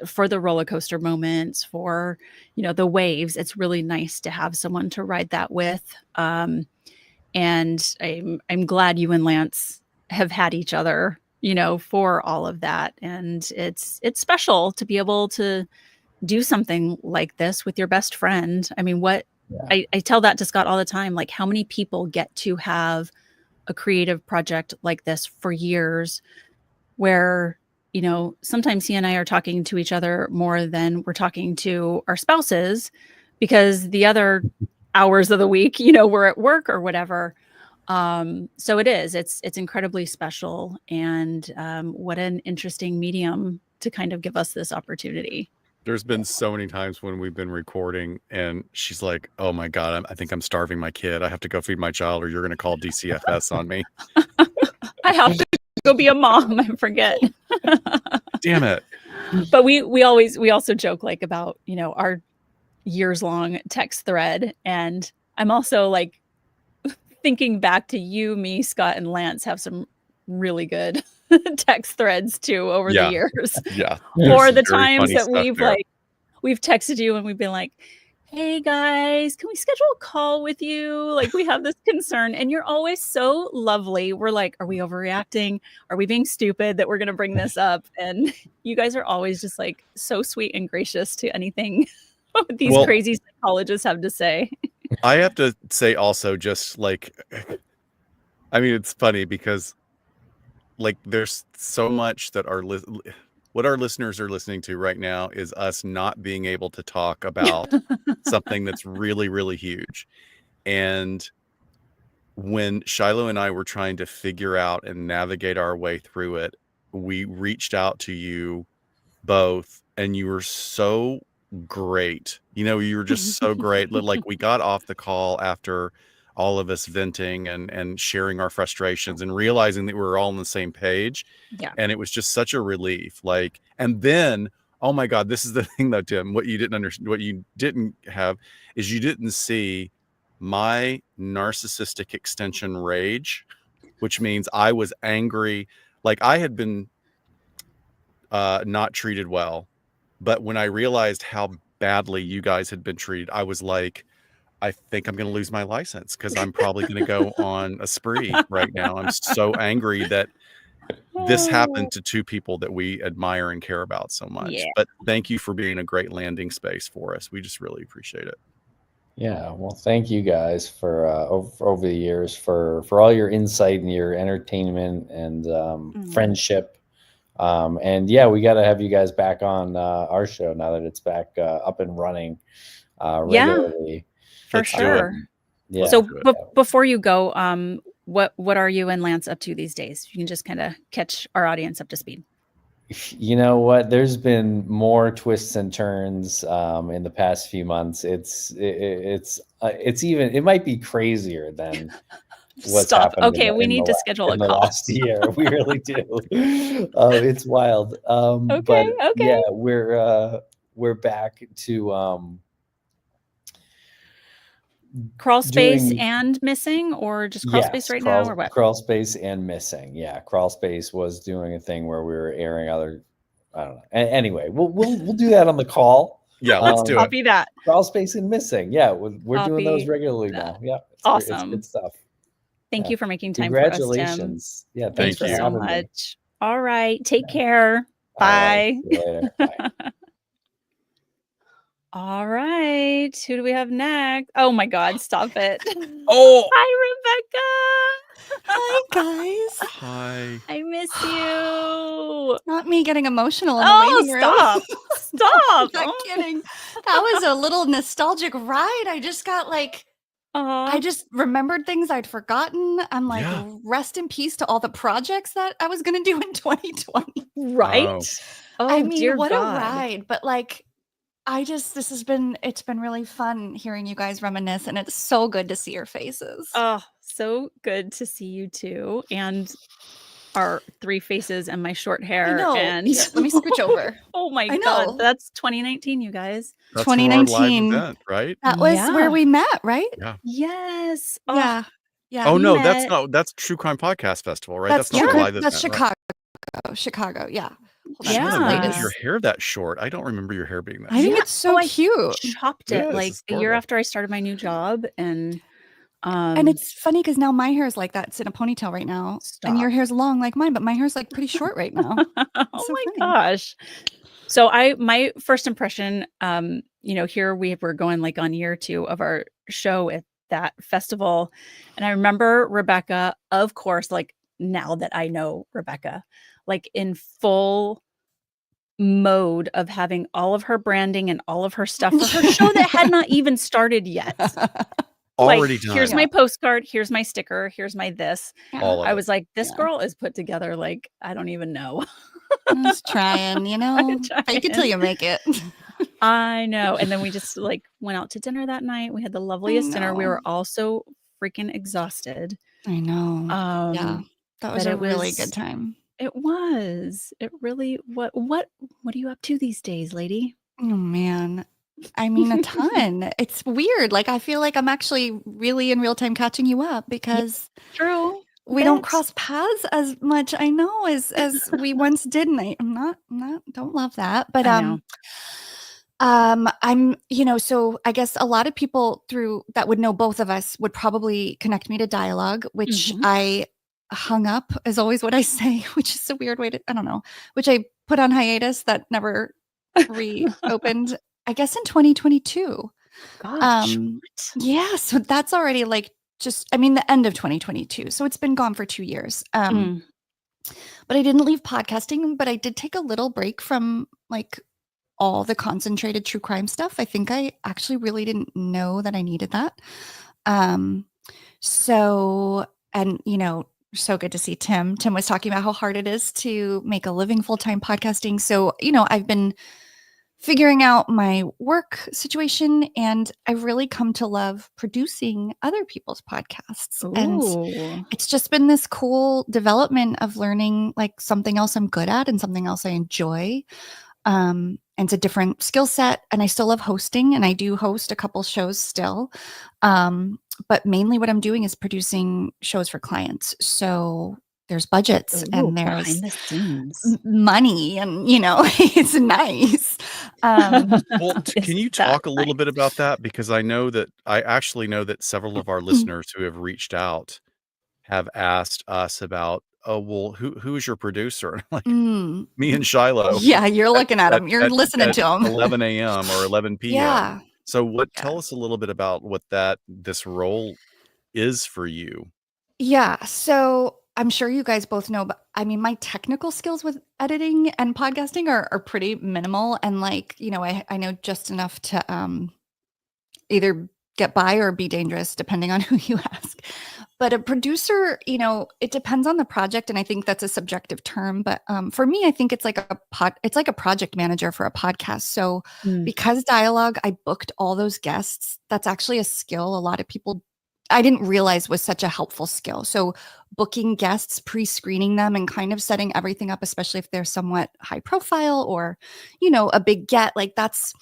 for the roller coaster moments, for, the waves, it's really nice to have someone to ride that with. And I'm glad you and Lance have had each other, for all of that. And it's special to be able to do something like this with your best friend. I mean, I tell that to Scott all the time, like how many people get to have a creative project like this for years where, sometimes he and I are talking to each other more than we're talking to our spouses because the other hours of the week, we're at work or whatever. So it's incredibly special, and what an interesting medium to kind of give us this opportunity. There's been so many times when we've been recording and she's like, oh my God, I think I'm starving my kid. I have to go feed my child or you're going to call DCFS on me. I have to go be a mom. I forget. Damn it. But we also joke like about, our years long text thread. And I'm also like thinking back to you, me, Scott, and Lance have some really good text threads too over the years. Yeah. Or the times that we've texted you and we've been like, hey guys, can we schedule a call with you? Like we have this concern and you're always so lovely. We're like, are we overreacting? Are we being stupid that we're going to bring this up? And you guys are always just like so sweet and gracious to anything these crazy psychologists have to say. I have to say also just like, I mean, it's funny because like there's so much that what our listeners are listening to right now is us not being able to talk about something that's really, really huge. And when Shiloh and I were trying to figure out and navigate our way through it, we reached out to you both and you were so great. You were just so great. Like we got off the call after all of us venting and sharing our frustrations and realizing that we were all on the same page. Yeah. And it was just such a relief. Like, and then, oh my God, this is the thing though, Tim, what you didn't understand, what you didn't have is you didn't see my narcissistic extension rage, which means I was angry. Like I had been not treated well. But when I realized how badly you guys had been treated, I was like, I think I'm going to lose my license because I'm probably going to go on a spree right now. I'm so angry that this happened to two people that we admire and care about so much. Yeah. But thank you for being a great landing space for us. We just really appreciate it. Yeah, well, thank you guys for over the years for all your insight and your entertainment and friendship. And yeah, we got to have you guys back on our show now that it's back up and running regularly. For Let's do it. sure. Yeah. So before you go, what are you and Lance up to these days? You can just kind of catch our audience up to speed. You know what? There's been more twists and turns in the past few months. It might be crazier than what's Stop. happened. Okay, we need to schedule a in the call. last year. We really do. It's wild. Okay, But okay. yeah, we're back to Crawl space doing- and missing, or just crawl space right now, or what? Crawl space and missing. Yeah, crawl space was doing a thing where we were airing other. I don't know. Anyway, we'll do that on the call. Yeah, let's do it. Copy that. Crawl space and missing. Yeah, we're doing those Copy regularly that. now. Yeah, Awesome. It's good stuff. Thank Yeah. you for making time for us, Tim. Congratulations. Yeah, Thank thanks for you so having me. much. All right. Take care. All right, Bye. see you later. Bye. All right. Who do we have next? Oh my God. Stop it. Oh, Hi, Rebecca. Hi, guys. hi. I miss you. Not me getting emotional in the Oh, waiting room. stop. Stop. Not Oh. kidding. That was a little nostalgic ride. I just got like, I just remembered things I'd forgotten. I'm like, Yeah. rest in peace to all the projects that I was going to do in 2020. Right. Oh. Oh, I mean, dear what God. a ride. But like, it's been really fun hearing you guys reminisce, and it's so good to see your faces. Oh, so good to see you too. And our three faces and my short hair. I know. And Here, let me scooch over. Oh my I God. know. That's 2019, you guys. That's from our 2019. live event, right? That was Yeah. where we met, right? Yes. Oh, Yeah. Yeah. Oh we no, met- that's True Crime Podcast Festival, right? That's That's not True- a live That's event, right? Chicago. Yeah. Hold on, Yeah. what's I the don't remember latest? your hair that short. I don't remember your hair being that I think short. it's so I cute. chopped It it is, like it's a year adorable. after I started my new job. And And it's funny because now my hair is like that. It's in a ponytail right now. And your hair's long like mine, but my hair's like pretty short right now. oh so my funny. gosh. So my first impression, here we were going like on year 2 of our show at that festival. And I remember Rebecca, of course, like now that I know Rebecca, like in full mode of having all of her branding and all of her stuff for her show that had not even started yet. Already like, done. Here's my postcard. Here's my sticker. Here's my this. All of I it. was like, this Yeah. girl is put together like, I don't even know. I'm just trying, fake it till you make it. I know. And then we just like went out to dinner that night. We had the loveliest dinner. We know. were all so freaking exhausted. I know. Yeah. That was but a it really was- good time. It was. It really what are you up to these days, lady? Oh man. I mean a ton. It's weird. Like I feel like I'm actually really in real time catching you up because True. we don't bet. cross paths as much, I know, as we once did. And I'm not don't love that. But I know. I'm, so I guess a lot of people through that would know both of us would probably connect me to Dialogue, which Mhm. I hung up is always what I say, which is a weird way to, I don't know, which I put on hiatus that never reopened, I guess in 2022. Gosh. Yeah, so that's already like the end of 2022. So it's been gone for 2 years. Mm. But I didn't leave podcasting, but I did take a little break from like all the concentrated true crime stuff. I think I actually really didn't know that I needed that. So good to see Tim. Tim was talking about how hard it is to make a living full-time podcasting. So, I've been figuring out my work situation, and I've really come to love producing other people's podcasts. And Ooh. it's just been this cool development of learning like something else I'm good at and something else I enjoy. And it's a different skill set, and I still love hosting, and I do host a couple shows still. But mainly what I'm doing is producing shows for clients. So there's budgets Ooh, and there's behind the scenes. money, and it's nice. Well, can you Isn't that talk a little bit nice? about that? Because I actually know that several of our listeners who have reached out have asked us about, oh, well, who is your producer? And I'm like, Mm. me and Shiloh Yeah, you're at looking at at them. You're at listening at to them. 11 a.m. or 11 p.m. Yeah. So Yeah. tell us a little bit about what this role is for you. Yeah. So I'm sure you guys both know, but I mean, my technical skills with editing and podcasting are pretty minimal. And like, I know just enough to either get by or be dangerous, depending on who you ask. But a producer, it depends on the project. And I think that's a subjective term. But for me, I think it's like it's like a project manager for a podcast. So Mm. because Dialogue, I booked all those guests, that's actually a skill a lot of people I didn't realize was such a helpful skill. So booking guests, pre-screening them, and kind of setting everything up, especially if they're somewhat high profile or, a big get, like that's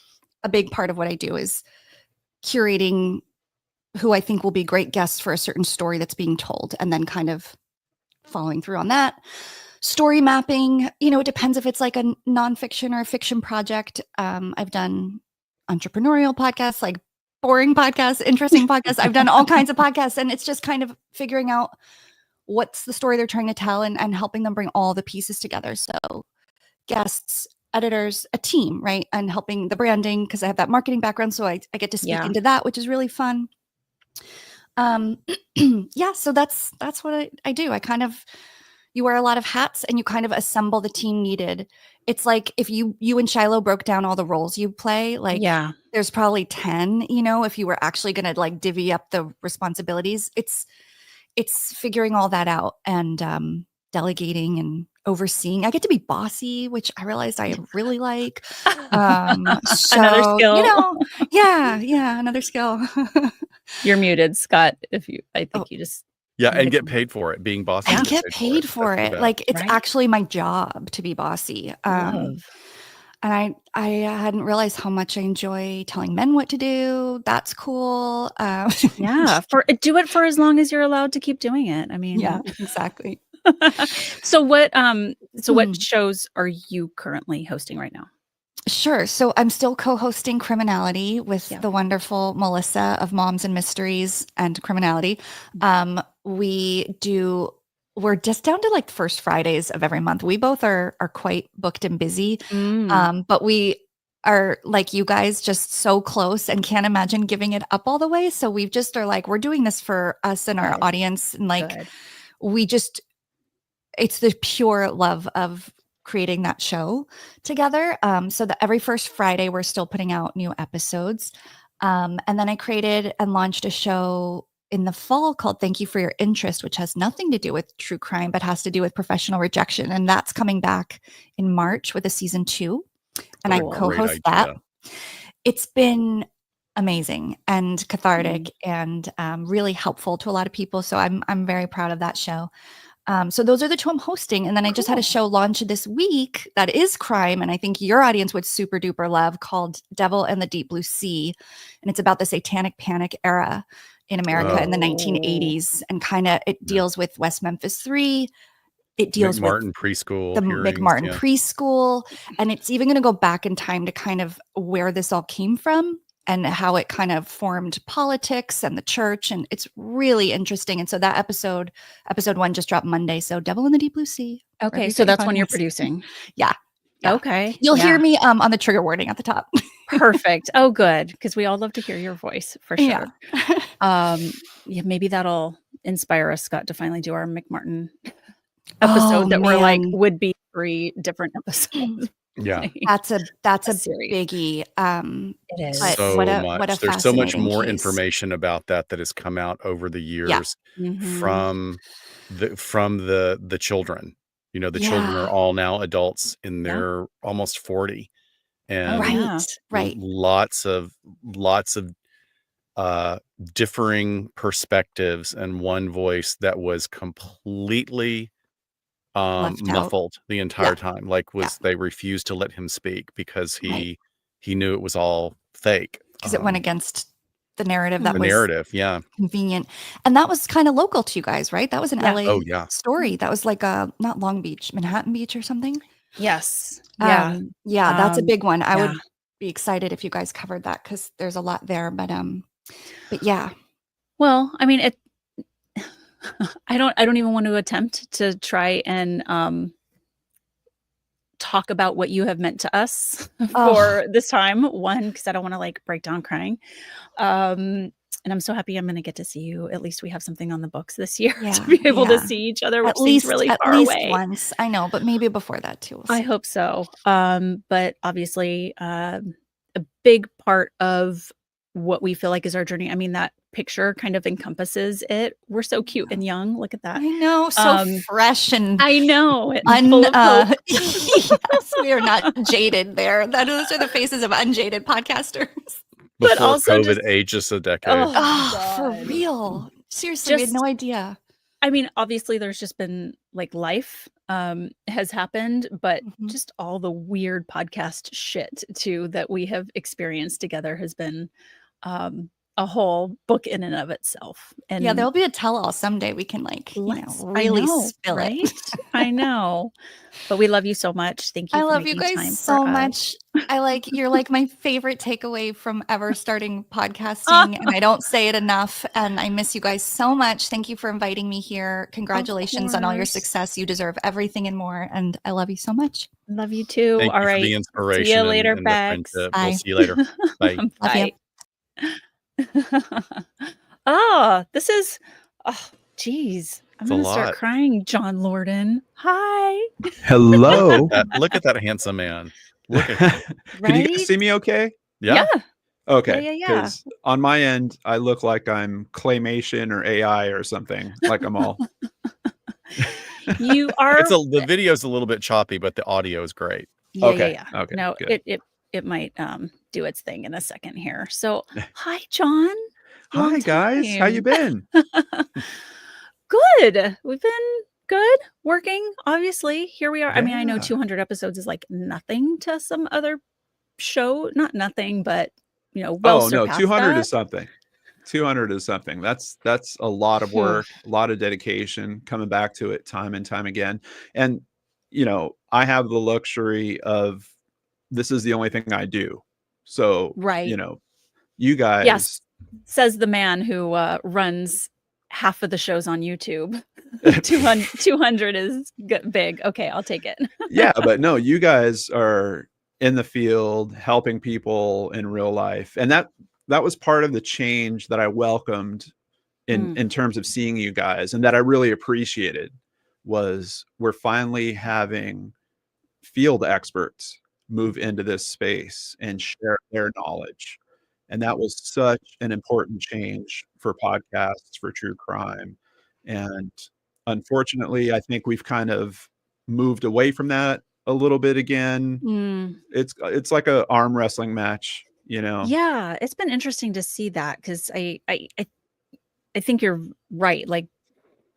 a big part of what I do is curating who I think will be great guests for a certain story that's being told, and then kind of following through on that. Story mapping, it depends if it's like a nonfiction or a fiction project. I've done entrepreneurial podcasts, like boring podcasts, interesting podcasts. I've done all kinds of podcasts, and it's just kind of figuring out what's the story they're trying to tell, and helping them bring all the pieces together. So guests, editors, a team, right? And helping the branding, because I have that marketing background. So I get to speak Yeah. into that, which is really fun. Yeah, so that's what I do. You wear a lot of hats, and you kind of assemble the team needed. It's like if you and Shiloh broke down all the roles you play, like Yeah. there's probably 10, if you were actually going to like divvy up the responsibilities. It's figuring all that out, and delegating and overseeing. I get to be bossy, which I realized I really like. Another So, skill. yeah, another skill. You're muted, Scott. I Oh. think you just Yeah, and muted get me. paid for it. Being bossy, I you get paid for That's the it. best. Like it's Right? actually my job to be bossy. Love. And I hadn't realized how much I enjoy telling men what to do. That's cool. Yeah. Do it for as long as you're allowed to keep doing it. I mean, Yeah, exactly. so what Hmm. shows are you currently hosting right now? Sure. So I'm still co-hosting Criminality with Yeah. the wonderful Melissa of Moms and Mysteries and Criminality. We're just down to like the first Fridays of every month. We both are quite booked and busy. But we are like you guys, just so close and can't imagine giving it up all the way. So we've just are like, we're doing this for us and our Good. audience. And like, Good. it's the pure love of creating that show together. So that every first Friday, we're still putting out new episodes. And then I created and launched a show in the fall called Thank You for Your Interest, which has nothing to do with true crime, but has to do with professional rejection. And that's coming back in March with a season 2. And Cool. I co-host that. It's been amazing and cathartic and really helpful to a lot of people. So I'm very proud of that show. So those are the 2 I'm hosting. And then I just had a show launch this week that is crime, and I think your audience would super duper love, called Devil and the Deep Blue Sea. And it's about the Satanic Panic era in America in the 1980s. And kind of it deals with West Memphis 3. It deals with McMartin preschool the hearings, McMartin yeah. preschool. And it's even going to go back in time to kind of where this all came from and how it kind of formed politics and the church. And it's really interesting. And so that episode 1 just dropped Monday. So Devil in the Deep Blue Sea. Okay. So that's when you're producing. Yeah. Okay. You'll hear me on the trigger warning at the top. Perfect. Oh, good. Because we all love to hear your voice for sure. Yeah. Maybe that'll inspire us, Scott, to finally do our McMartin episode were like would be 3 different episodes. Yeah. That's a series. biggie. It is. But So what a much. There's so much fascinating more case. information about that has come out over the years Mhm. from the children. The children are all now adults in their almost 40. Oh, and yeah. Right. lots of differing perspectives and one voice that was completely Left out. muffled the entire time. Like Yeah. they refused to let him speak because Right. he knew it was all fake. Because it went against the narrative that the was narrative, yeah. convenient. And that was kind of local to you guys, right? That was an Yeah. LA Oh yeah. story. That was like not Long Beach, Manhattan Beach or something. Yes. Yeah. Yeah, that's a big one. I would yeah. be excited if you guys covered that because there's a lot there. But yeah. Well, I mean, it. I don't even want to attempt to try and talk about what you have meant to us for this time. One, because I don't want to like break down crying. And I'm so happy I'm going to get to see you. At least we have something on the books this year to be able to see each other, which seems really far away. Once. I know, but maybe before that too. We'll I see. hope so. But obviously, a big part of what we feel like is our journey. I mean, that picture kind of encompasses it. We're so cute and young. Look at that. I know, so fresh and I know. And full of hope. yes, we are not jaded there. Those are the faces of unjaded podcasters. Before also COVID just- ages a decade. Oh, for real. Seriously, we had no idea. I mean, obviously there's just been like life has happened, but just all the weird podcast shit too that we have experienced together has been a whole book in and of itself. And yeah, there'll be a tell-all someday. We can like, really spill it. I know. But we love you so much. Thank you. I for love you making guys time so for us. much. You're like my favorite takeaway from ever starting podcasting. And I don't say it enough. And I miss you guys so much. Thank you for inviting me here. Congratulations on all your course. success. You deserve everything and more. And I love you so much. Love you too. Thank all you right. for the inspiration. See you later, and the Bex. friendship. Bye. We'll see you later. Bye. Love you. This is, geez. I'm It's a going to start lot. crying, John Lorden. Hi. Hello. Look at that handsome man. Look at him. Can you Right? guys see me okay? Yeah. Okay. Yeah. Because on my end, I look like I'm claymation or AI or something. Like I'm all. You are. The video's a little bit choppy, but the audio is great. Yeah, Okay, yeah, yeah. okay, No, good. it might do its thing in a second here. So, hi, John. Hi Long guys. How you time. been? Good. We've been good working. Obviously, here we are. I mean, I know Yeah. 200 episodes is like nothing to some other show. Not nothing, but well Oh no, surpassed 200 that. is something. 200 is something. That's a lot of work, a lot of dedication, coming back to it time and time again. And I have the luxury of this is the only thing I do. So, Right. you guys. Yes, says the man who runs half of the shows on YouTube. 200 is big. Okay, I'll take it. Yeah, but no, you guys are in the field helping people in real life. And that was part of the change that I welcomed in terms of seeing you guys, and that I really appreciated was we're finally having field experts move into this space and share their knowledge. And that was such an important change for podcasts, for true crime. And unfortunately, I think we've kind of moved away from that a little bit again. It's like a arm wrestling match, Yeah, it's been interesting to see that because I think you're right. Like,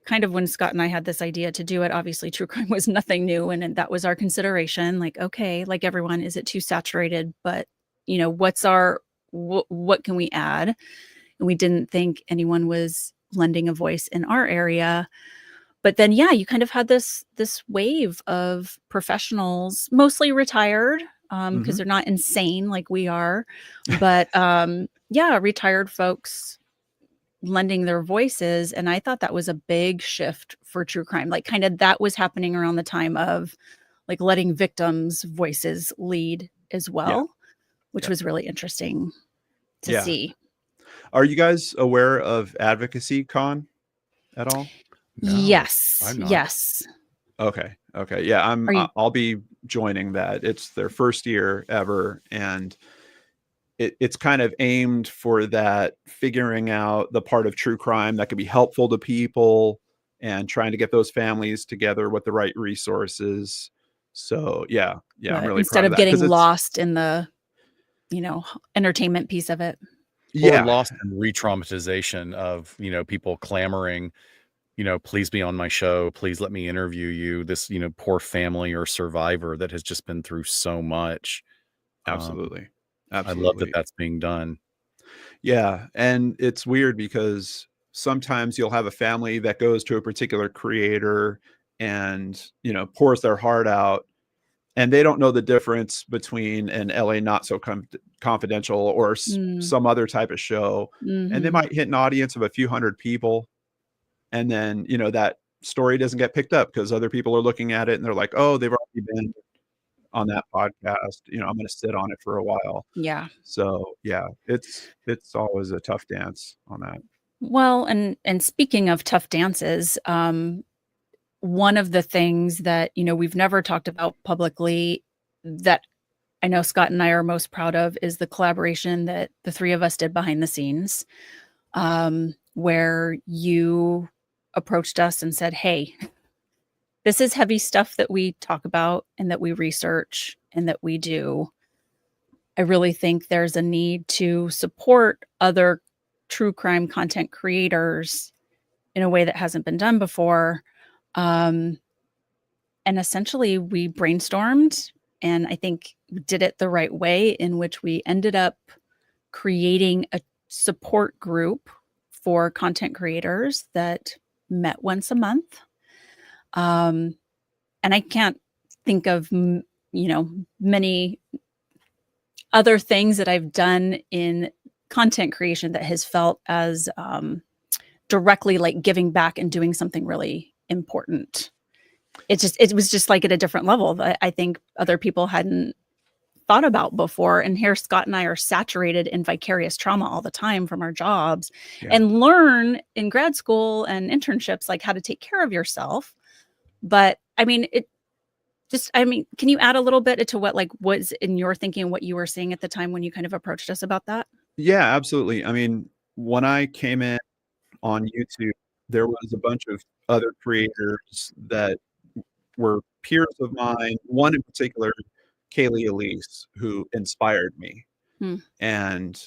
kind of when Scott and I had this idea to do it, obviously true crime was nothing new, and that was our consideration. Like, okay, like everyone, is it too saturated? But what can we add? And we didn't think anyone was lending a voice in our area. But then, yeah, you kind of had this wave of professionals, mostly retired, because they're not insane like we are, but retired folks lending their voices. And I thought that was a big shift for true crime. Like, kind of that was happening around the time of like letting victims' voices lead as well, which was really interesting to see. Are you guys aware of Advocacy Con at all? No, Yes. I'm not. Yes. Okay. Yeah, Are you- I'll be joining that. It's their first year ever, and it's kind of aimed for that, figuring out the part of true crime that could be helpful to people and trying to get those families together with the right resources. So yeah, I'm But really instead proud of of that because getting it's lost in the, entertainment piece of it. Or yeah, lost in re-traumatization of, people clamoring, please be on my show. Please let me interview you. This, poor family or survivor that has just been through so much. absolutely, I love that absolutely. that's being done. Yeah, and it's weird because sometimes you'll have a family that goes to a particular creator and, pours their heart out, and they don't know the difference between an LA Not So Confidential or Mm, some other type of show, and they mhm. might hit an audience of a few hundred people, and then, that story doesn't get picked up because other people are looking at it and they're like, "Oh, they've already been on that podcast, I'm gonna sit on it for a while." Yeah. So, yeah, it's always a tough dance on that. Well, and speaking of tough dances, one of the things that, we've never talked about publicly that I know Scott and I are most proud of is the collaboration that the 3 of us did behind the scenes, where you approached us and said, "Hey, this is heavy stuff that we talk about and that we research and that we do. I really think there's a need to support other true crime content creators in a way that hasn't been done before." Um, and essentially, we brainstormed, and I think we did it the right way, in which we ended up creating a support group for content creators that met once a month. Um, and I can't think of, many other things that I've done in content creation that has felt as directly like giving back and doing something really important. It was just like at a different level that I think other people hadn't thought about before. And here Scott and I are saturated in vicarious trauma all the time from our jobs Yeah. and learn in grad school and internships like how to take care of yourself. But I mean, can you add a little bit to what like was in your thinking and what you were seeing at the time when you kind of approached us about that? Yeah, absolutely. I mean, when I came in on YouTube, there was a bunch of other creators that were peers of mine, one in particular, Kaylee Elise, who inspired me. Hmm. And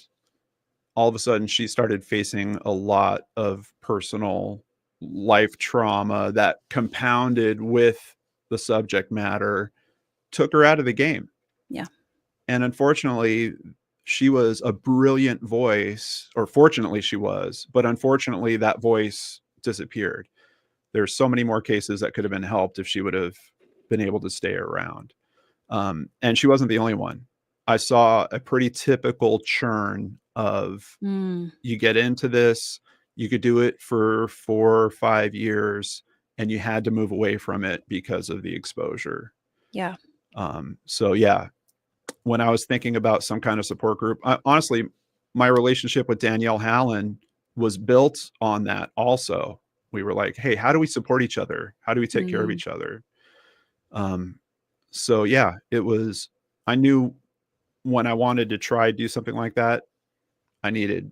all of a sudden, she started facing a lot of personal life trauma that compounded with the subject matter, took her out of the game. Yeah. And unfortunately, she was a brilliant voice, or fortunately she was, but unfortunately that voice disappeared. There's so many more cases that could have been helped if she would have been able to stay around. And she wasn't the only one. I saw a pretty typical churn of Mm, you get into this, you could do it for 4 or 5 years, and you had to move away from it because of the exposure. yeah. So yeah, when I was thinking about some kind of support group, honestly, my relationship with Danielle Hallen was built on that also. We were like, hey, how do we support each other? How do we take care of Mm. each other? So yeah, I knew when I wanted to try do something like that, I needed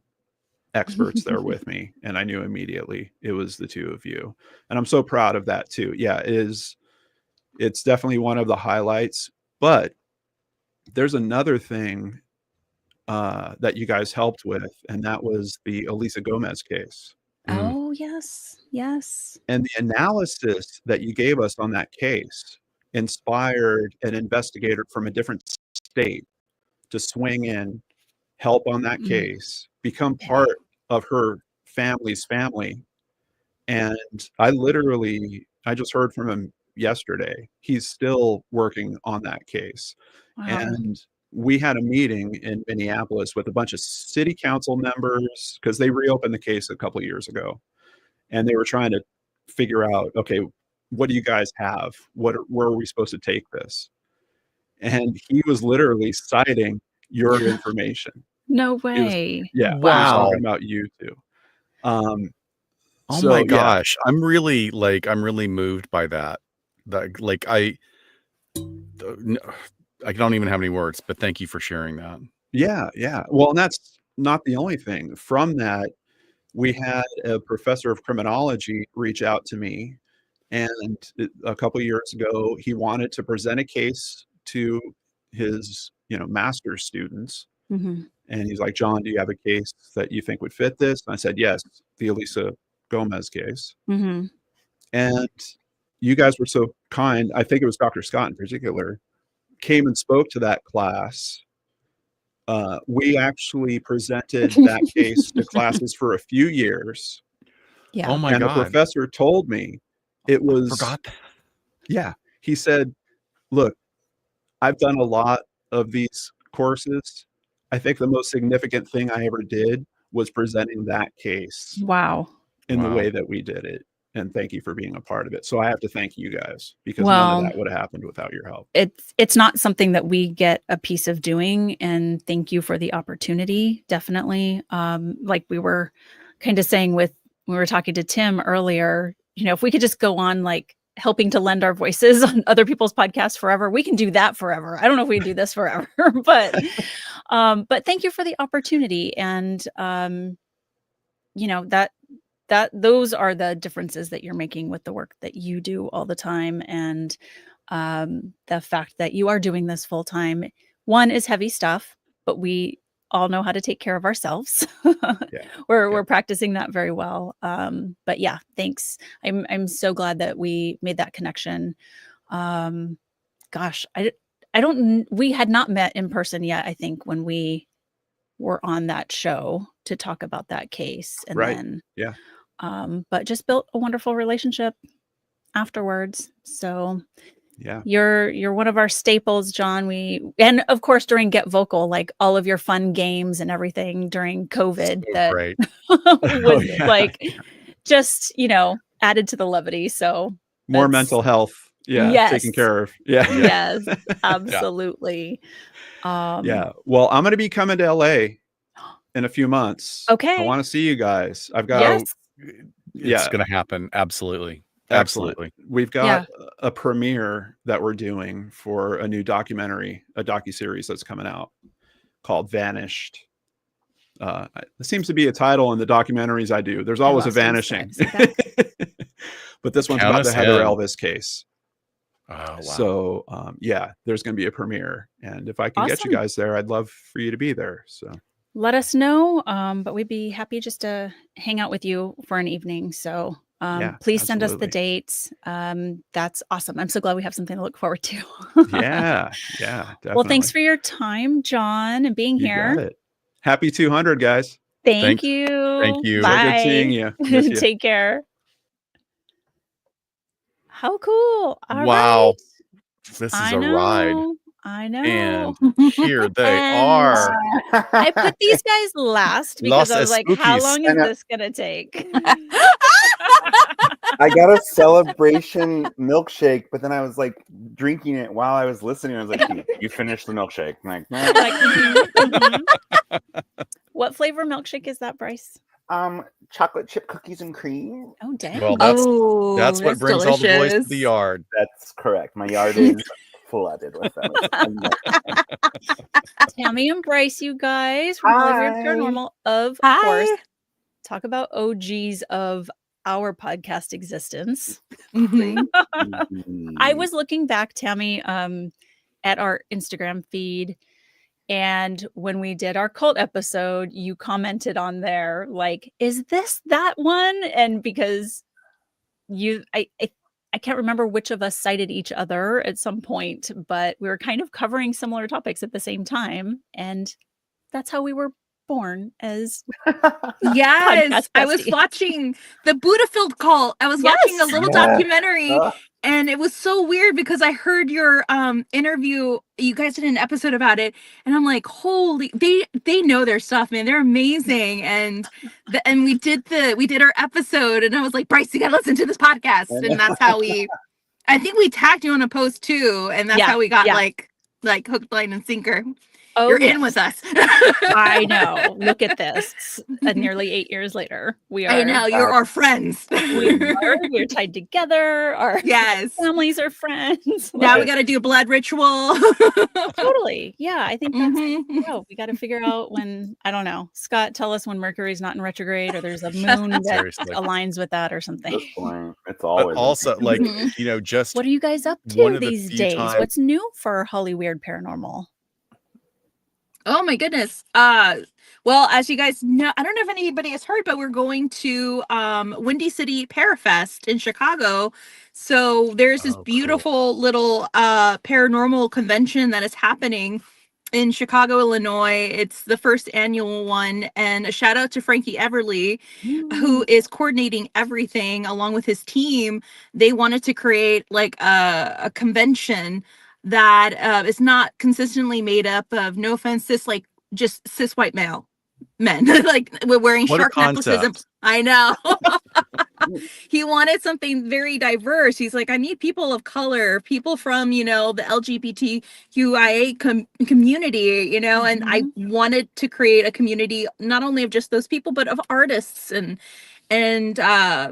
experts there with me. And I knew immediately it was the two of you. And I'm so proud of that too. Yeah, it's definitely one of the highlights, but there's another thing that you guys helped with, and that was the Elisa Gomez case. Mm. Oh, yes. Yes. And the analysis that you gave us on that case inspired an investigator from a different state to swing in, help on that Mm. case, become Yeah. part of her family's family. And I just heard from him yesterday. He's still working on that case. Wow. And we had a meeting in Minneapolis with a bunch of city council members because they reopened the case a couple of years ago. And they were trying to figure out, okay, what do you guys have? Where are we supposed to take this? And he was literally citing your information. No He was, way. yeah, he was Wow. talking about you too. Oh So my yeah, gosh. I'm really moved by that. That like I don't even have any words, but thank you for sharing that. yeah. Well, and that's not the only thing. From that, we had a professor of criminology reach out to me And a couple years ago, he wanted to present a case to his, master's students. Mhm. And he's like, John, do you have a case that you think would fit this? And I said, yes, the Elisa Gomez case. Mhm. And you guys were so kind. I think it was Dr. Scott in particular, came and spoke to that class. We actually presented that case to classes for a few years. Yeah. Oh my And the God. professor told me it was, Forgot that. yeah, he said, look, I've done a lot of these courses. I think the most significant thing I ever did was presenting that case Wow. in the Wow. way that we did it. And thank you for being a part of it. So I have to thank you guys, because none Well, of that would have happened without your help. it's not something that we get a piece of doing, and thank you for the opportunity. Definitely. Like we were kind of saying when we were talking to Tim earlier, if we could just go on like helping to lend our voices on other people's podcasts forever, we can do that forever. I don't know if we can do this forever, but thank you for the opportunity. And that those are the differences that you're making with the work that you do all the time. And the fact that you are doing this full time, one is heavy stuff, but we all know how to take care of ourselves. We're practicing that very well. But yeah, thanks. I'm so glad that we made that connection. Gosh, we had not met in person yet, I think, when we were on that show to talk about that case. And Right. then Yeah. but just built a wonderful relationship afterwards. So Yeah. you're one of our staples, John. And of course during Get Vocal, like all of your fun games and everything during COVID So that great. was yeah. like just, added to the levity. So More that's- mental health. Yeah. Yes. Taken care of. Yeah. yes, absolutely. Yeah. Well, I'm going to be coming to LA in a few months. Okay. I want to see you guys. I've got, Yes. It's going to happen. Absolutely. Excellent. Absolutely. We've got a premiere that we're doing for a new documentary, a docuseries that's coming out called Vanished. It seems to be a title in the documentaries I do. There's always a lost it vanishing. instead. But this one's Count about the us Heather in. Elvis case. Oh, wow. So there's going to be a premiere. And if I can get you Awesome. guys there, I'd love for you to be there. So Let us know. But we'd be happy just to hang out with you for an evening. So please send us the absolutely. dates. That's awesome. I'm so glad we have something to look forward to. Yeah. Definitely. Well, thanks for your time, John, and being You here. got it. Happy 200, guys. Thank Thanks. you. Thank you. So Bye. good seeing you. Miss you. Take care. How cool. All Wow. right. This is I a ride. know. I know. And here they And are. I put these guys last because Los I was like, how Espookies. long is I know. this going to take? I got a celebration milkshake, but then I was like drinking it while I was listening. I was like, you finished the milkshake. I'm like, "Nah." Like, mhm. What flavor milkshake is that, Bryce? Chocolate chip cookies and cream. Oh, dang. Well, that's what brings all the boys to the yard. That's correct. My yard is flooded with them. Tammy and Bryce, you guys from Olivia Hi. Paranormal, of Hi. course. Talk about OGs of our podcast existence. Mhm. I was looking back, Tammy, at our Instagram feed, and when we did our cult episode, you commented on there like, "Is this that one?" And because I can't remember which of us cited each other at some point, but we were kind of covering similar topics at the same time, and that's how we were born as Yes, podcast I was besties. watching the Buddhafield cult. I was watching a Yes. little Yeah. documentary, Oh, and it was so weird because I heard your interview. You guys did an episode about it, and I'm like, holy! They know their stuff, man. They're amazing, and we did our episode, and I was like, Bryce, you gotta listen to this podcast, and that's how we. I think we tagged you on a post too, and that's Yeah, how we got yeah. like hook, line, and sinker. Oh, You're yes. in with us. I know. Look at this. Nearly 8 years later, we are. I know, you're our friends. We're tied together. Our Yes. families are friends. Now we got to do a blood ritual. Totally. Yeah, I think that's Mhm. we got to figure out when, I don't know. Scott, tell us when Mercury's not in retrograde or there's a moon that Seriously. aligns with that or At something. this point, it's But always also, like, Mhm. you know, just What are you guys up one to of the these few days? times- What's new for Holly Weird Paranormal? Oh my goodness. Well, as you guys know, I don't know if anybody has heard, but we're going to Windy City Parafest in Chicago. So there's this Oh, cool. beautiful little paranormal convention that is happening in Chicago, Illinois. It's the first annual one, and a shout out to Frankie Everly, who is coordinating everything along with his team. They wanted to create like a convention that is not consistently made up of, no offense, just cis white male men. Like we're wearing What a shark necklaces. And, concept. I know. He wanted something very diverse. He's like, I need people of color, people from, the LGBTQIA community, and I wanted to create a community not only of just those people, but of artists. And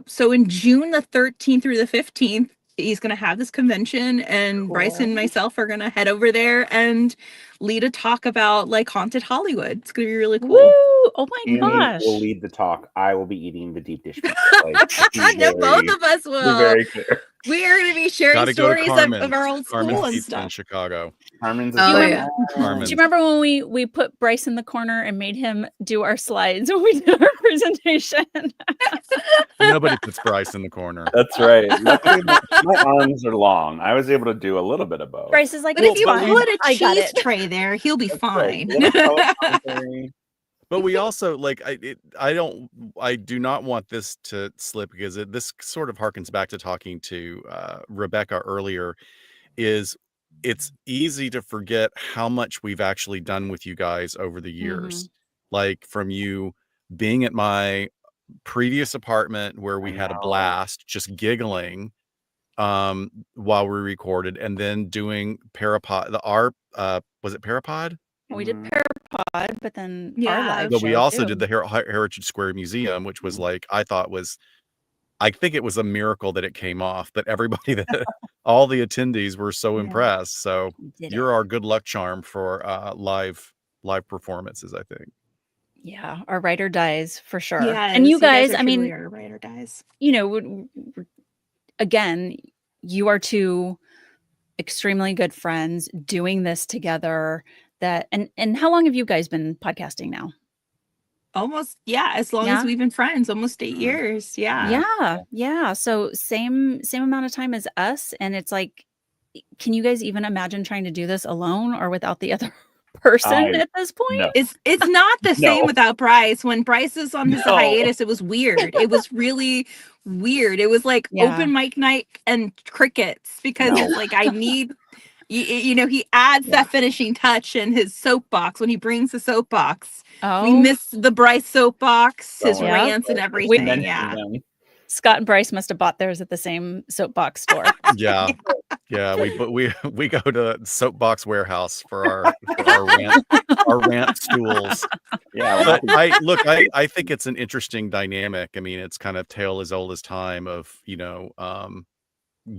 so in June the 13th through the 15th, he's going to have this convention, and Bryce and myself are going to head over there and lead a talk about like haunted Hollywood. It's going to be really cool. Woo! Oh my Amy gosh. will lead the talk. I will be eating the deep dish pizza. No, both of us Be will. very clear. We are going to be sharing Gotta go to stories Carmen's. of our old Carmen's school and Pizza in stuff. Chicago. Carmen's. Oh, is yeah. Carmen's. Do you remember when we put Bryce in the corner and made him do our slides when we did our presentation? Nobody puts Bryce in the corner. That's right. Luckily, my arms are long. I was able to do a little bit of both. Bryce is like, But if you "It's fine. put a I got cheese it." tray there, he'll be That's right. fine. Little color commentary. But we also like I do not want this to slip, because this sort of harkens back to talking to Rebecca earlier. Is it's easy to forget how much we've actually done with you guys over the years. Like from you being at my previous apartment where we I had a know. blast just giggling while we recorded, and then doing Parapod, was it Parapod? We did Mhm. Parapod, but then our Yeah. live But we show, also too. did the Heritage Square Museum, which was like, I think it was a miracle that it came off, that everybody all the attendees were so Yeah. impressed. So Did you're it. our good luck charm for live performances, I think. Yeah, our writer dies for sure. Yes, And you guys, are I mean, truly our ride or dies. Again, you are two extremely good friends doing this together. And how long have you guys been podcasting now? Almost, yeah, as long Yeah? as we've been friends, almost 8 years. Yeah. Yeah. So same amount of time as us. And it's like, can you guys even imagine trying to do this alone or without the other person at this point? No. It's not the same No. without Bryce. When Bryce is on his No. hiatus, it was weird. It was really weird. It was like Yeah. open mic night and crickets, because No. it's like I need he adds that finishing touch in his soapbox when he brings the soapbox. Oh, We miss the Bryce soapbox, his Don't worry. rants and Just everything. mention Yeah. them. Scott and Bryce must have bought theirs at the same soapbox store. Yeah. Yeah. We go to Soapbox Warehouse for our rant stools. Yeah. But I think it's an interesting dynamic. I mean, it's kind of tale as old as time of,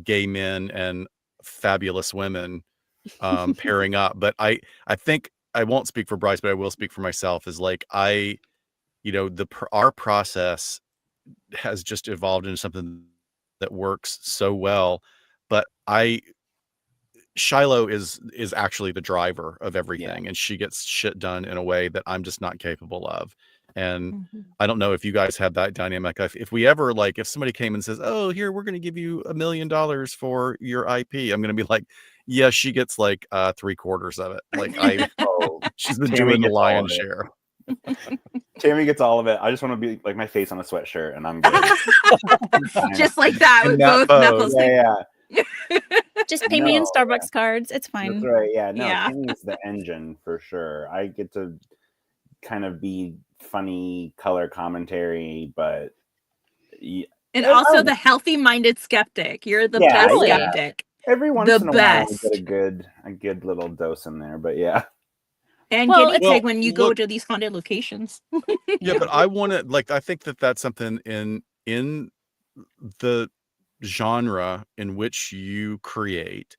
gay men and fabulous women pairing up. But I think, I won't speak for Bryce, but I will speak for myself, is like our process has just evolved into something that works so well. But Shiloh is actually the driver of everything, and she gets shit done in a way that I'm just not capable of. And I don't know if you guys have that dynamic. If we ever, like, if somebody came and says, "Oh, here, we're going to give you $1 million for your IP," I'm going to be like, yeah, she gets like 3/4 of it. Like she's been Tammy doing the gets all of lion's it. share. Tammy gets all of it. I just want to be like my face on a sweatshirt, and I'm good. Just like that with In that both pose. knuckles. Yeah. Just pay me in No, Starbucks cards. It's fine. That's right. Yeah. No, Yeah. Tammy's the engine for sure. I get to kind of be funny color commentary, but And also the healthy-minded skeptic. You're the Yeah, best yeah. skeptic. every once The in a while we best. get a good little dose in there. But yeah. And Well, guinea it's- pig when you go look- to these haunted locations. Yeah, but I want to like I think that that's something in the genre in which you create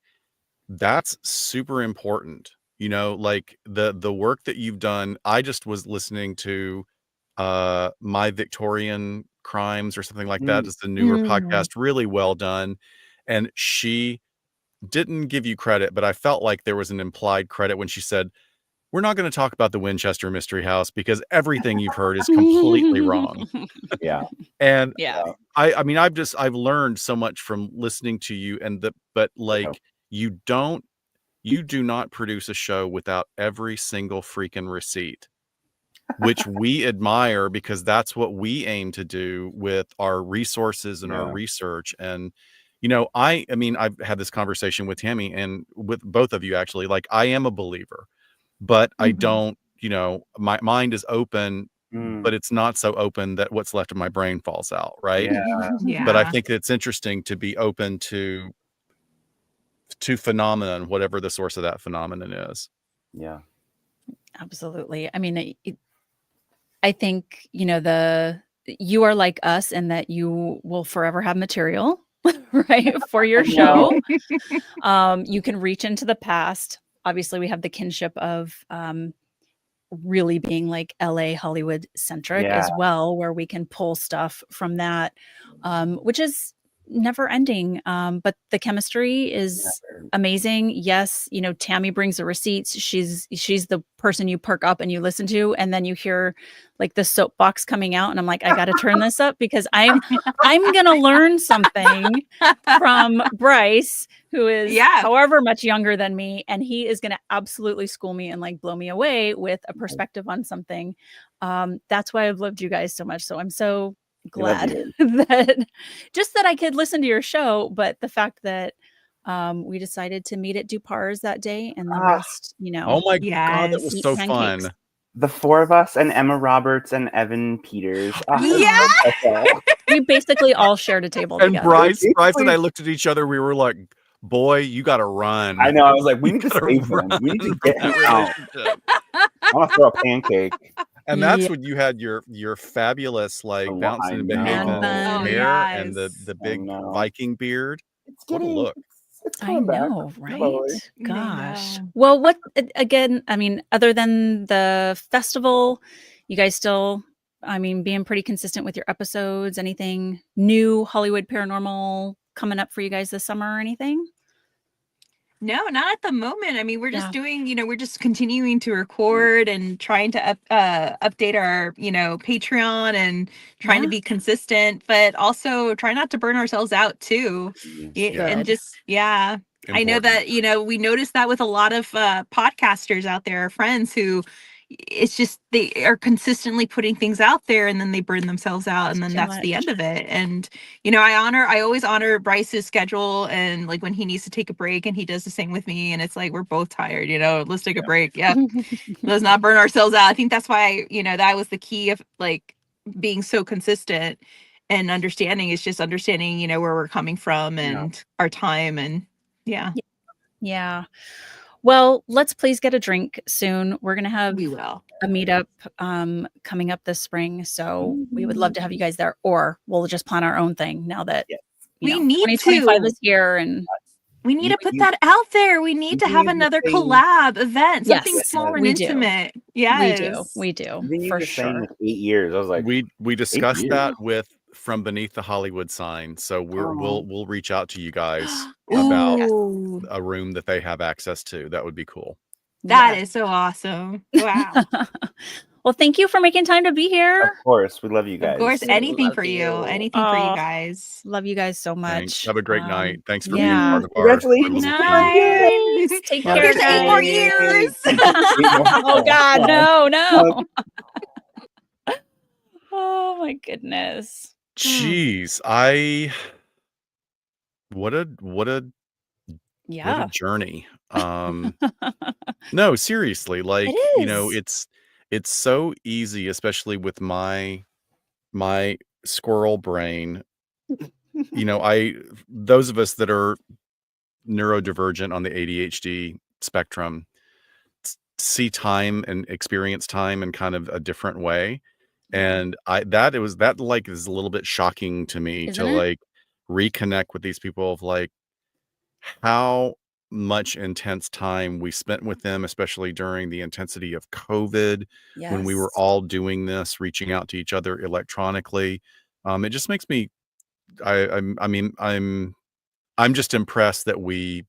that's super important. You know, like the work that you've done. I just was listening to My Victorian Crimes or something like that. Mm. It's the newer Mm. podcast, really well done. And she didn't give you credit, but I felt like there was an implied credit when she said, "We're not going to talk about the Winchester Mystery House because everything you've heard is completely wrong." Yeah. And Yeah. I mean, I've learned so much from listening to you but like you do not produce a show without every single freaking receipt, which we admire because that's what we aim to do with our resources and our Yeah. research. And, you know, I mean, I've had this conversation with Tammy and with both of you actually, like I am a believer, but I Mhm. don't, you know, my mind is open, Mm. but it's not so open that what's left of my brain falls out. Right. Yeah. Yeah. But I think it's interesting to be open to phenomenon, whatever the source of that phenomenon is. Yeah. Absolutely. I mean, I think, you know, you are like us in that you will forever have material, right, for your show. You can reach into the past. Obviously, we have the kinship of really being like LA Hollywood centric as Yeah. well, where we can pull stuff from that, which is never ending. But the chemistry is amazing. Yes, you know, Tammy brings the receipts. She's the person you perk up and you listen to, and then you hear like the soapbox coming out, and I'm like, I got to turn this up because I'm gonna learn something from Bryce, who is Yeah. however much younger than me, and he is gonna absolutely school me and like blow me away with a perspective on something. That's why I've loved you guys so much. So I'm so glad that I could listen to your show, but the fact that we decided to meet at Dupar's that day and the rest, you know. Oh my God, that Yes. was Eat so pancakes. fun. The four of us and Emma Roberts and Evan Peters. Yeah. That's all. We basically all shared a table And together. Bryce and I Basically- looked at each other. We were like, "Boy, you got to run." I know. I was like, we You need to gotta save him. run We need to from get him that out. relationship. I want to throw a pancake. And that's Yeah. when you had your fabulous like Oh, bouncing and I know. behaving Man Oh, hair and the yes. the I big know. Viking beard. It's What a getting. look. It's I coming back. know, right? Slowly. I Gosh. know. Well, what again? I mean, other than the festival, you guys still, I mean, being pretty consistent with your episodes. Anything new Hollywood paranormal coming up for you guys this summer or anything? No, not at the moment. I mean, we're just Yeah. doing, you know, we're just continuing to record and trying to update our, you know, Patreon and trying to Yeah. be consistent, but also try not to burn ourselves out too. And Good. just, yeah. I know Important. that, you know, we noticed that with a lot of podcasters out there, our friends who it's just they are consistently putting things out there and then they burn themselves out and then Too that's the much. end of it. And you know, I always honor Bryce's schedule and like when he needs to take a break and he does the same with me and it's like we're both tired, you know, let's take a break. Yeah. Let's not burn ourselves out. I think that's why, you know, that was the key of like being so consistent and understanding is just understanding, you know, where we're coming from and our time and yeah. Yeah. Well, let's please get a drink soon. We're gonna have We will. a meetup coming up this spring, so we would love to have you guys there, or we'll just plan our own thing now that Yes. you We know, need 2025 to. is here, and We need to put You- that out there. We need to you have need to another say- collab event, something Yes, small and we do. intimate. Yes. we do I've been for just saying sure. like 8 years. I was like, we discussed years. that with From Beneath the Hollywood sign. So Oh. we'll reach out to you guys about Ooh, a room that they have access to. That would be cool. that is so awesome. Wow. Well, thank you for making time to be here. of course, we love you guys. Of course, We anything love for you. you. Anything for Oh, you guys. Love you guys so much. Thanks. Have a great night. Thanks for being yeah. part of our Congratulations. little Nice. team. Take Yeah. care, Here's 8 more guys. years. Oh God, no. Oh my goodness. Jeez, what a Yeah. journey. No, seriously, like, you know, is. it's so easy, especially with my squirrel brain. You know, those of us that are neurodivergent on the ADHD spectrum, see time and experience time in kind of a different way. Yeah. And that like is a little bit shocking to me to Isn't it? like reconnect with these people of like how much intense time we spent with them, especially during the intensity of COVID when we were Yes. all doing this, reaching out to each other electronically. It just makes me I mean, I'm just impressed that we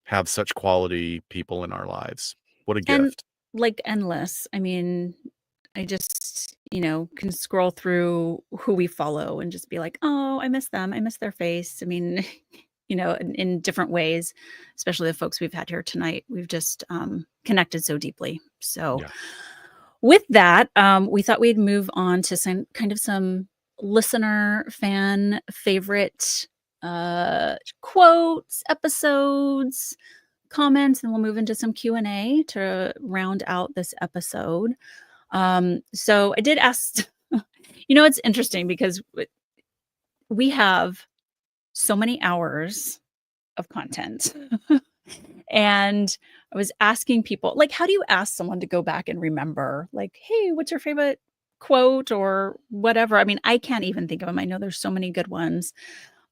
have such quality people in our lives. What a And gift. like endless. I mean, I just, can scroll through who we follow and just be like, oh, I miss them. I miss their face. I mean, in different ways, especially the folks we've had here tonight. We've just connected so deeply. So Yeah. with that, we thought we'd move on to some listener fan favorite quotes, episodes, comments, and we'll move into some Q&A to round out this episode. So I did ask, it's interesting because we have so many hours of content. And I was asking people, like, how do you ask someone to go back and remember, like, hey, what's your favorite quote or whatever? I mean, I can't even think of them. I know there's so many good ones.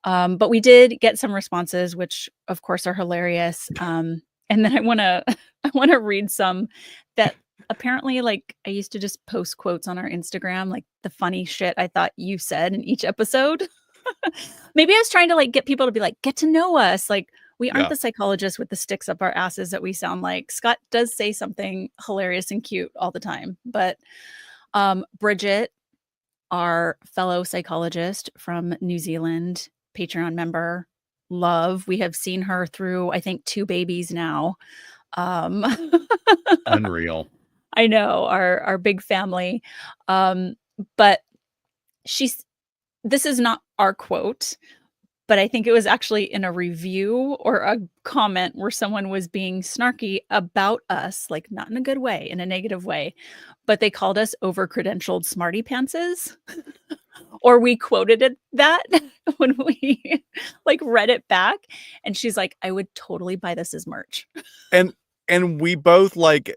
But we did get some responses, which of course are hilarious. And then I want to read some that apparently, like, I used to just post quotes on our Instagram, like the funny shit I thought you said in each episode. Maybe I was trying to like get people to be like, get to know us. Like, we aren't Yeah. the psychologists with the sticks up our asses that we sound like. Scott does say something hilarious and cute all the time. But Bridget, our fellow psychologist from New Zealand, Patreon member, love. We have seen her through, I think, 2 babies now. Unreal. I know, our big family. But this is not our quote, but I think it was actually in a review or a comment where someone was being snarky about us, like not in a good way, in a negative way, but they called us over-credentialed smarty pantses. Or we quoted that when we like read it back. And she's like, I would totally buy this as merch. And we both like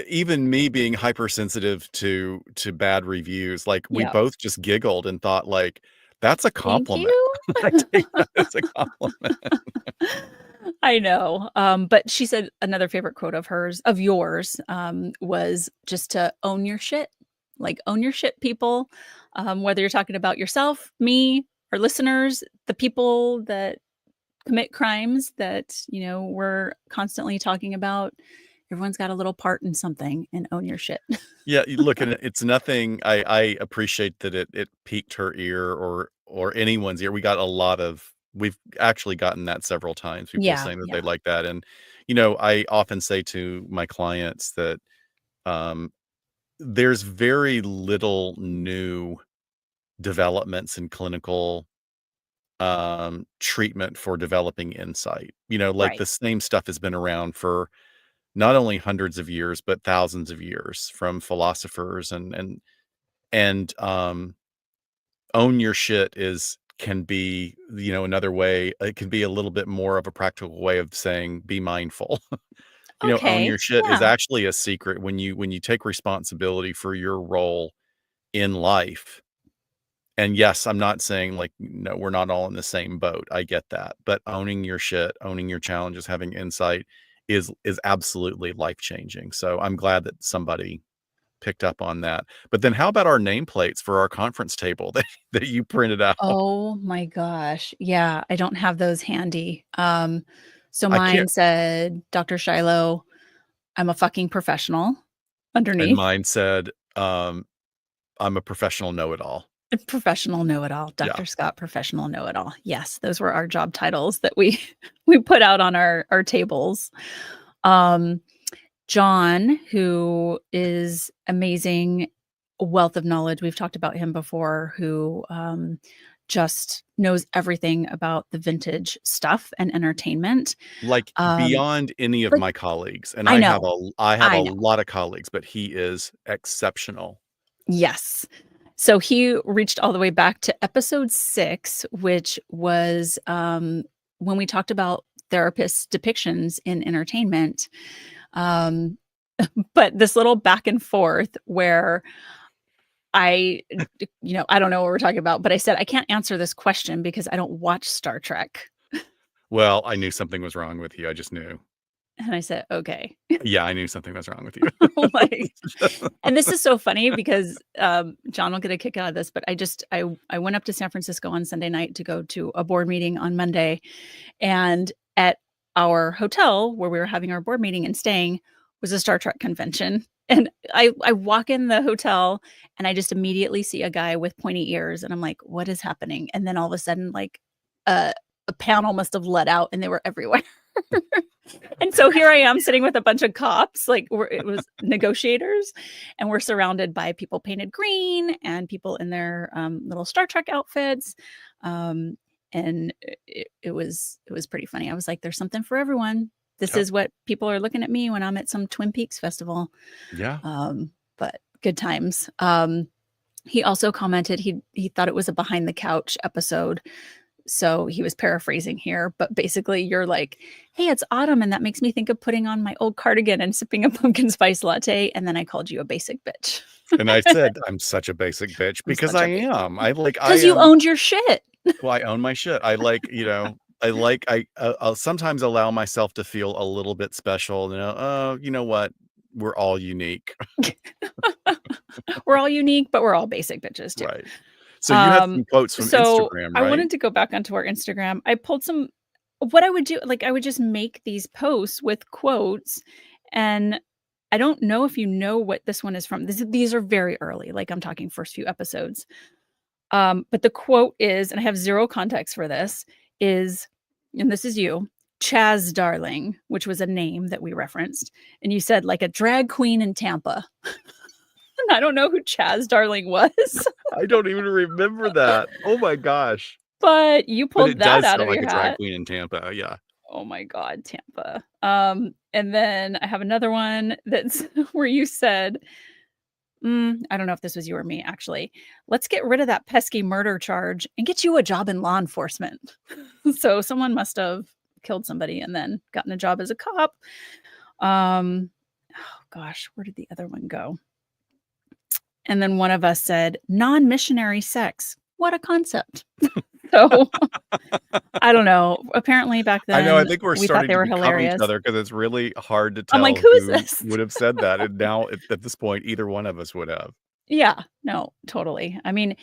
even me being hypersensitive to bad reviews, like we Yeah. both just giggled and thought like that's a Thank compliment. you. I take that as a compliment. I know. But she said another favorite quote of yours, was just to own your shit. Like, own your shit, people. Whether you're talking about yourself, me, our listeners, the people that commit crimes that, we're constantly talking about. Everyone's got a little part in something, and own your shit. Yeah, you look, and it's nothing. I appreciate that it piqued her ear or anyone's ear. We've actually gotten that several times, people Yeah, saying that yeah. they like that. And, I often say to my clients that there's very little new developments in clinical treatment for developing insight. Like Right. the same stuff has been around for not only hundreds of years, but thousands of years from philosophers and own your shit can be, another way. It can be a little bit more of a practical way of saying be mindful. Own Okay. your shit is Yeah. actually a secret when you take responsibility for your role in life. And yes, I'm not saying like, no, we're not all in the same boat. I get that. But owning your shit, owning your challenges, having insight is absolutely life-changing. So I'm glad that somebody picked up on that. But then how about our nameplates for our conference table that you printed out? Oh my gosh. Yeah, I don't have those handy. So I mine can't. said, Dr. Shiloh, I'm a fucking professional And underneath. mine said, I'm a professional know-it-all. Professional know-it-all. Yeah. Dr. Scott, professional know-it-all. Yes, those were our job titles that we we put out on our tables. John, who is amazing wealth of knowledge. We've talked about him before, who just knows everything about the vintage stuff and entertainment. Like beyond any of like, my colleagues. And I I have know. a lot of colleagues, but he is exceptional. Yes. So he reached all the way back to episode 6, which was when we talked about therapists' depictions in entertainment. but this little back and forth where I don't know what we're talking about, but I said, I can't answer this question because I don't watch Star Trek. Well, I knew something was wrong with you. I just knew. And I said, okay. Yeah, I knew something was wrong with you. Like, and this is so funny because John will get a kick out of this, but I went up to San Francisco on Sunday night to go to a board meeting on Monday. And at our hotel where we were having our board meeting and staying was a Star Trek convention. And I walk in the hotel and I just immediately see a guy with pointy ears. And I'm like, what is happening? And then all of a sudden, like a panel must have let out and they were everywhere. And so here I am sitting with a bunch of cops, like it was negotiators, and we're surrounded by people painted green and people in their little Star Trek outfits. And it was pretty funny. I was like, there's something for everyone. This Yep. is what people are looking at me when I'm at some Twin Peaks festival. Yeah. But good times. He also commented he thought it was a behind the couch episode. So he was paraphrasing here, but basically you're like, hey, it's autumn. And that makes me think of putting on my old cardigan and sipping a pumpkin spice latte. And then I called you a basic bitch. And I said, I'm such a basic bitch because such I a am. Because you owned your shit. Well, I own my shit. I'll sometimes allow myself to feel a little bit special. You know what? We're all unique. We're all unique, but we're all basic bitches too. Right. So you had some quotes from So Instagram, I right? wanted to go back onto our Instagram. I pulled what I would do, like I would just make these posts with quotes. And I don't know if you know what this one is from. These are very early, like I'm talking first few episodes. But the quote is, and I have zero context for this, is, and this is you, Chaz Darling, which was a name that we referenced. And you said like a drag queen in Tampa. And I don't know who Chaz Darling was. I don't even remember that. Oh my gosh. But you But pulled it that does out sound of like your a drag hat. queen in Tampa. Yeah. Oh my God, Tampa. And then I have another one that's where you said, I don't know if this was you or me, actually. Let's get rid of that pesky murder charge and get you a job in law enforcement. So someone must have killed somebody and then gotten a job as a cop. Oh gosh, where did the other one go? And then one of us said, non-missionary sex. What a concept. So I don't know. Apparently back then I know. I think we we're thought starting they to were become hilarious. each other because it's really hard to tell I'm like, who is this? would have said that. And now at this point, either one of us would have. Yeah, no, totally. I mean,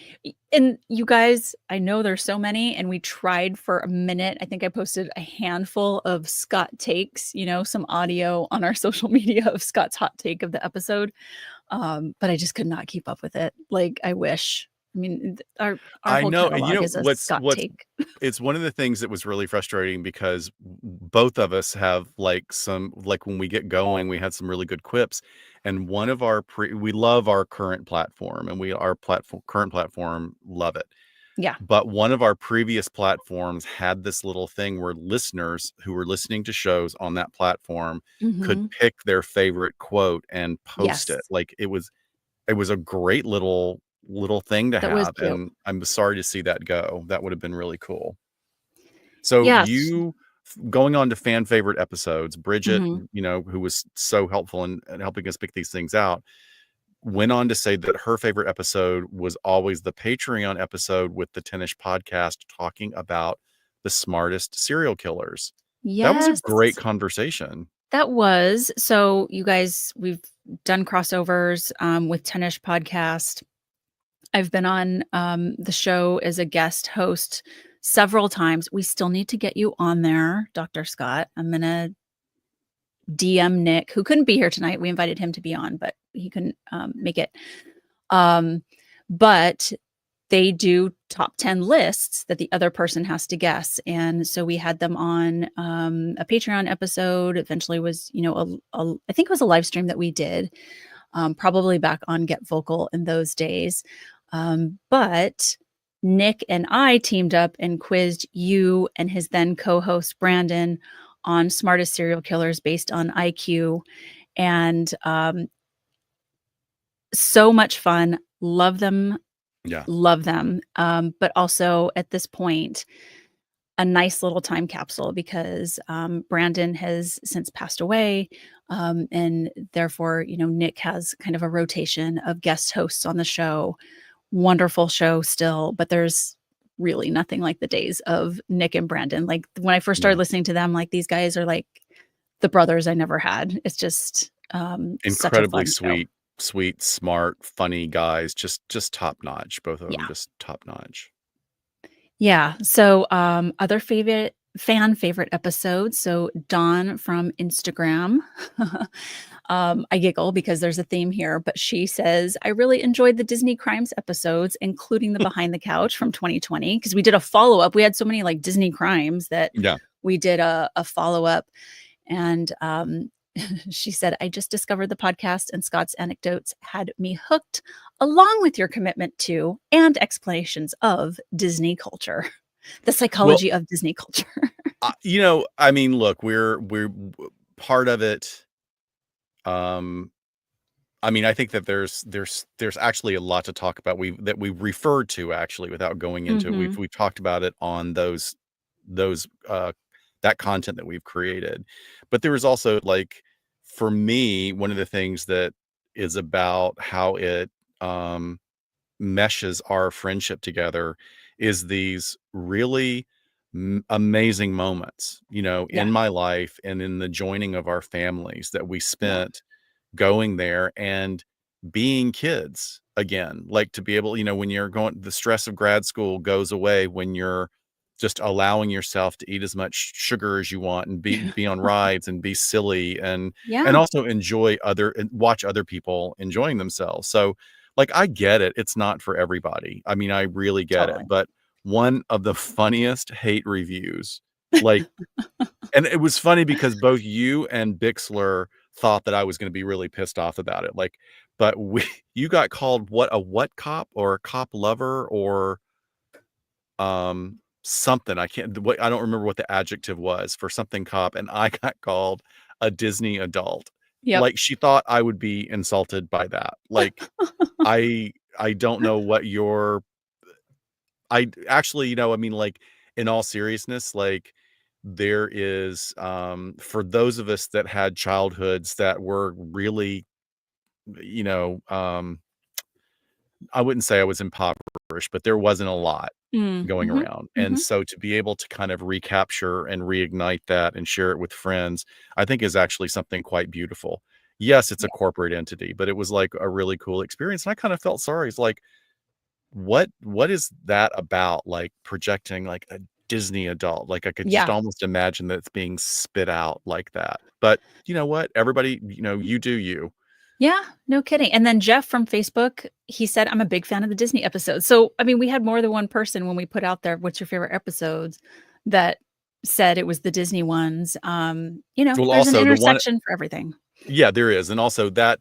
and you guys, I know there's so many, and we tried for a minute. I think I posted a handful of Scott takes, some audio on our social media of Scott's hot take of the episode. But I just could not keep up with it. Like, I wish. I mean, our I whole know. And catalog is a Scott take. It's one of the things that was really frustrating because both of us have like when we get going, we had some really good quips. And one of we love our current platform and current platform, love it. Yeah. But one of our previous platforms had this little thing where listeners who were listening to shows on that platform could pick their favorite quote and post it. Like it was a great little thing to have. And I'm sorry to see that go. That would have been really cool. So you going on to fan favorite episodes, Bridget, who was so helpful in helping us pick these things out, went on to say that her favorite episode was always the Patreon episode with the Tennis podcast talking about the smartest serial killers. That was a great conversation. That was. So you guys, we've done crossovers with Tennis podcast. I've been on the show as a guest host several times. We still need to get you on there, Dr. Scott. I'm going to DM Nick, who couldn't be here tonight. We invited him to be on, but he couldn't make it. But they do top 10 lists that the other person has to guess. And so we had them on a Patreon episode. Eventually was, I think it was a live stream that we did, probably back on Get Vocal in those days. But Nick and I teamed up and quizzed you and his then co-host Brandon on smartest serial killers based on IQ. And so much fun. Love them. Yeah. Love them. But also at this point, a nice little time capsule because Brandon has since passed away. And therefore, Nick has kind of a rotation of guest hosts on the show. Wonderful show still, but there's really nothing like the days of Nick and Brandon. Like when I first started Yeah. listening to them, like these guys are like the brothers I never had. It's just such a Incredibly fun show. sweet, smart, funny guys. Just top notch. Both of them Yeah. just top notch. Yeah. So other fan favorite episodes. So Dawn from Instagram. I giggle because there's a theme here, but she says, I really enjoyed the Disney Crimes episodes, including the Behind the Couch from 2020, because we did a follow-up. We had so many like Disney Crimes that Yeah. we did a follow-up. And she said, I just discovered the podcast and Scott's anecdotes had me hooked, along with your commitment to and explanations of Disney culture, the psychology of Disney culture. I mean, look, we're part of it. I mean, I think that there's actually a lot to talk about. That we referred to actually without going into it. We've talked about it on those that content that we've created. But there was also, like, for me, one of the things that is about how it meshes our friendship together is these really amazing moments, Yeah. in my life and in the joining of our families that we spent going there and being kids again. Like, to be able, when you're going, the stress of grad school goes away when you're just allowing yourself to eat as much sugar as you want and be on rides and be silly and Yeah. also enjoy and watch other people enjoying themselves. So, like, I get it. It's not for everybody. I mean, I really get Totally. it. But one of the funniest hate reviews, like, and it was funny because both you and Bixler thought that I was going to be really pissed off about it. Like, but you got called what cop or a cop lover or something. I don't remember what the adjective was for something cop, and I got called a Disney adult. Yep. Like, she thought I would be insulted by that. Like, I don't know what I actually, I mean, like, in all seriousness, like, there is for those of us that had childhoods that were really, I wouldn't say I was impoverished, but there wasn't a lot going around. And so to be able to kind of recapture and reignite that and share it with friends, I think is actually something quite beautiful. Yes, it's a corporate entity, but it was like a really cool experience. And I kind of felt sorry. It's like, what is that about? Like, projecting like a Disney adult? Like, I could just almost imagine that it's being spit out like that. But you know what? Everybody, you do you. Yeah, no kidding. And then Jeff from Facebook, he said, I'm a big fan of the Disney episodes. So, I mean, we had more than one person when we put out there, what's your favorite episodes, that said it was the Disney ones. Well, there's also an the one, intersection for everything. yeah, there is. And also that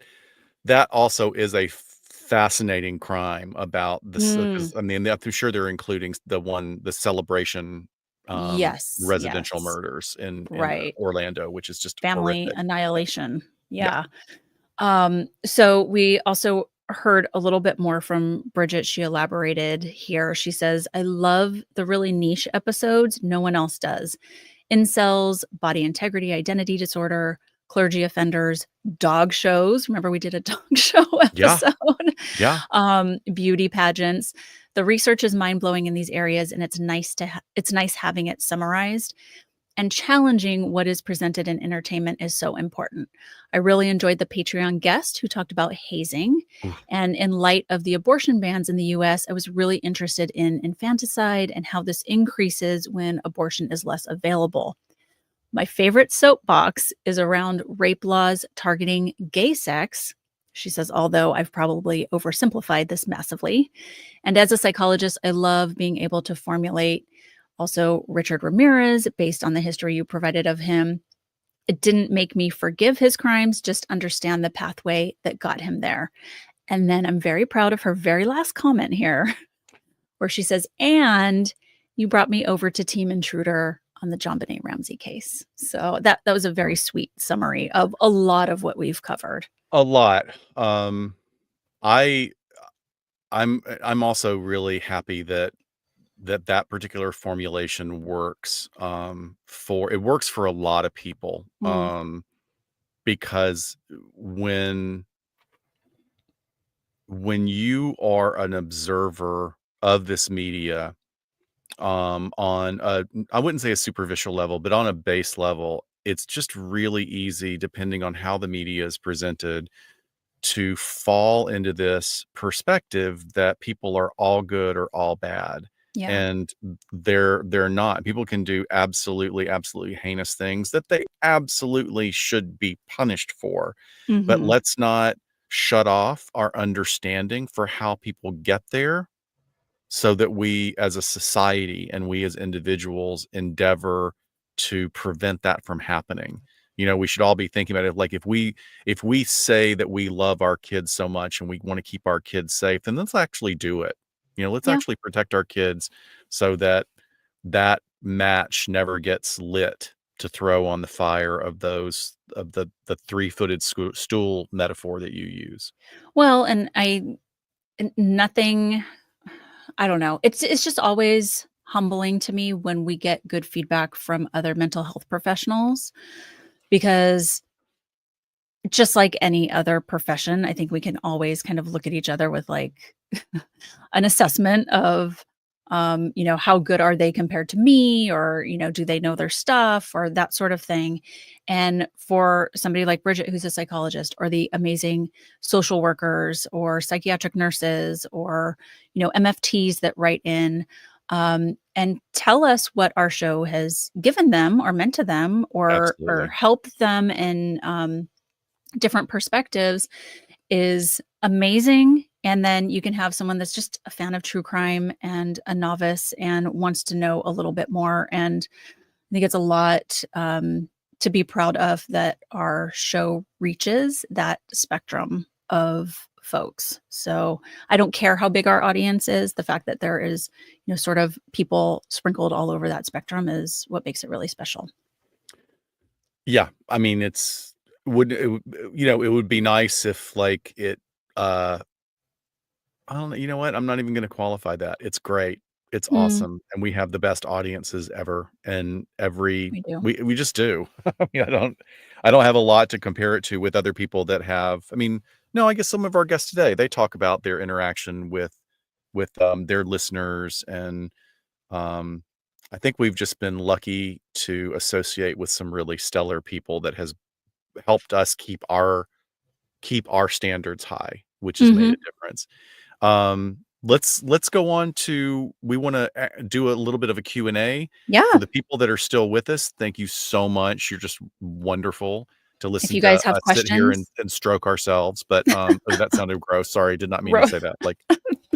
also is a fascinating crime about this. I mean, I'm sure they're including the Celebration Yes. residential Yes. murders in Right. Orlando, which is just Family horrific. annihilation. Yeah. So we also heard a little bit more from Bridget. She elaborated here. She says, I love the really niche episodes no one else does. Incels, body integrity, identity disorder, clergy offenders, dog shows. Remember we did a dog show episode? Yeah. Beauty pageants. The research is mind-blowing in these areas, and it's nice having it summarized. And challenging what is presented in entertainment is so important. I really enjoyed the Patreon guest who talked about hazing. And in light of the abortion bans in the US, I was really interested in infanticide and how this increases when abortion is less available. My favorite soapbox is around rape laws targeting gay sex. She says, although I've probably oversimplified this massively. And as a psychologist, I love being able to formulate also Richard Ramirez, based on the history you provided of him. It didn't make me forgive his crimes, just understand the pathway that got him there. And then I'm very proud of her very last comment here, where she says, and you brought me over to Team Intruder on the JonBenet Ramsey case. So that was a very sweet summary of a lot of what we've covered. A lot. I'm also really happy that particular formulation works for a lot of people. because when you are an observer of this media, on a, I wouldn't say a superficial level, but on a base level, it's just really easy, depending on how the media is presented, to fall into this perspective that people are all good or all bad. Yeah. And they're not. People can do absolutely heinous things that they absolutely should be punished for. But Mhm. let's not shut off our understanding for how people get there, so that we as a society and we as individuals endeavor to prevent that from happening. We should all be thinking about it like, if we say that we love our kids so much and we want to keep our kids safe, then let's actually do it. Let's Yeah. actually protect our kids, so that that match never gets lit to throw on the fire of the three-footed stool metaphor that you use. Well, and nothing, I don't know. It's just always humbling to me when we get good feedback from other mental health professionals, because just like any other profession, I think we can always kind of look at each other with like an assessment of, how good are they compared to me, or, do they know their stuff, or that sort of thing. And for somebody like Bridget, who's a psychologist, or the amazing social workers or psychiatric nurses, or, MFTs that write in, and tell us what our show has given them or meant to them, or Absolutely. helped them in, different perspectives, is amazing. And then you can have someone that's just a fan of true crime and a novice and wants to know a little bit more. And I think it's a lot, to be proud of, that our show reaches that spectrum of folks. So I don't care how big our audience is. The fact that there is, sort of people sprinkled all over that spectrum is what makes it really special. Yeah, I mean, it would be nice if, like, I don't know, you know what? I'm not even gonna qualify that. It's great. It's Mm, awesome, and we have the best audiences ever, and we do. we just do. I mean, I don't have a lot to compare it to with other people that have. I mean, no, I guess some of our guests today, they talk about their interaction with their listeners, and, um, I think we've just been lucky to associate with some really stellar people that has helped us keep our standards high, which has made Mhm. a difference. Let's go on to, we want to do a little bit of a Q&A Yeah. for the people that are still with us. Thank you so much. You're just wonderful to If listen you to guys have us sit here questions. and stroke ourselves. But oh, that sounded gross. Sorry, did not mean to Ro- say that. Like,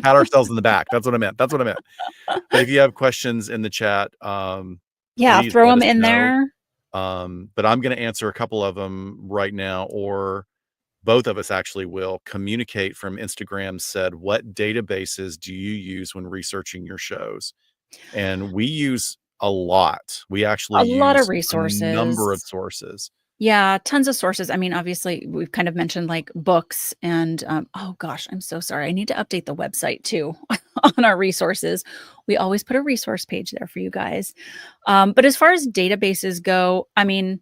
pat ourselves in the back. That's what I meant. That's what I meant. But if you have questions in the chat, Yeah, please throw let them us in know. there. But I'm going to answer a couple of them right now, or both of us actually will. Communicate from Instagram said, what databases do you use when researching your shows? And we use a lot. We actually A lot of use a number of resources. sources. Yeah, tons of sources. I mean, obviously, we've kind of mentioned like books and, oh gosh, I'm so sorry. I need to update the website too on our resources. We always put a resource page there for you guys. But as far as databases go, I mean,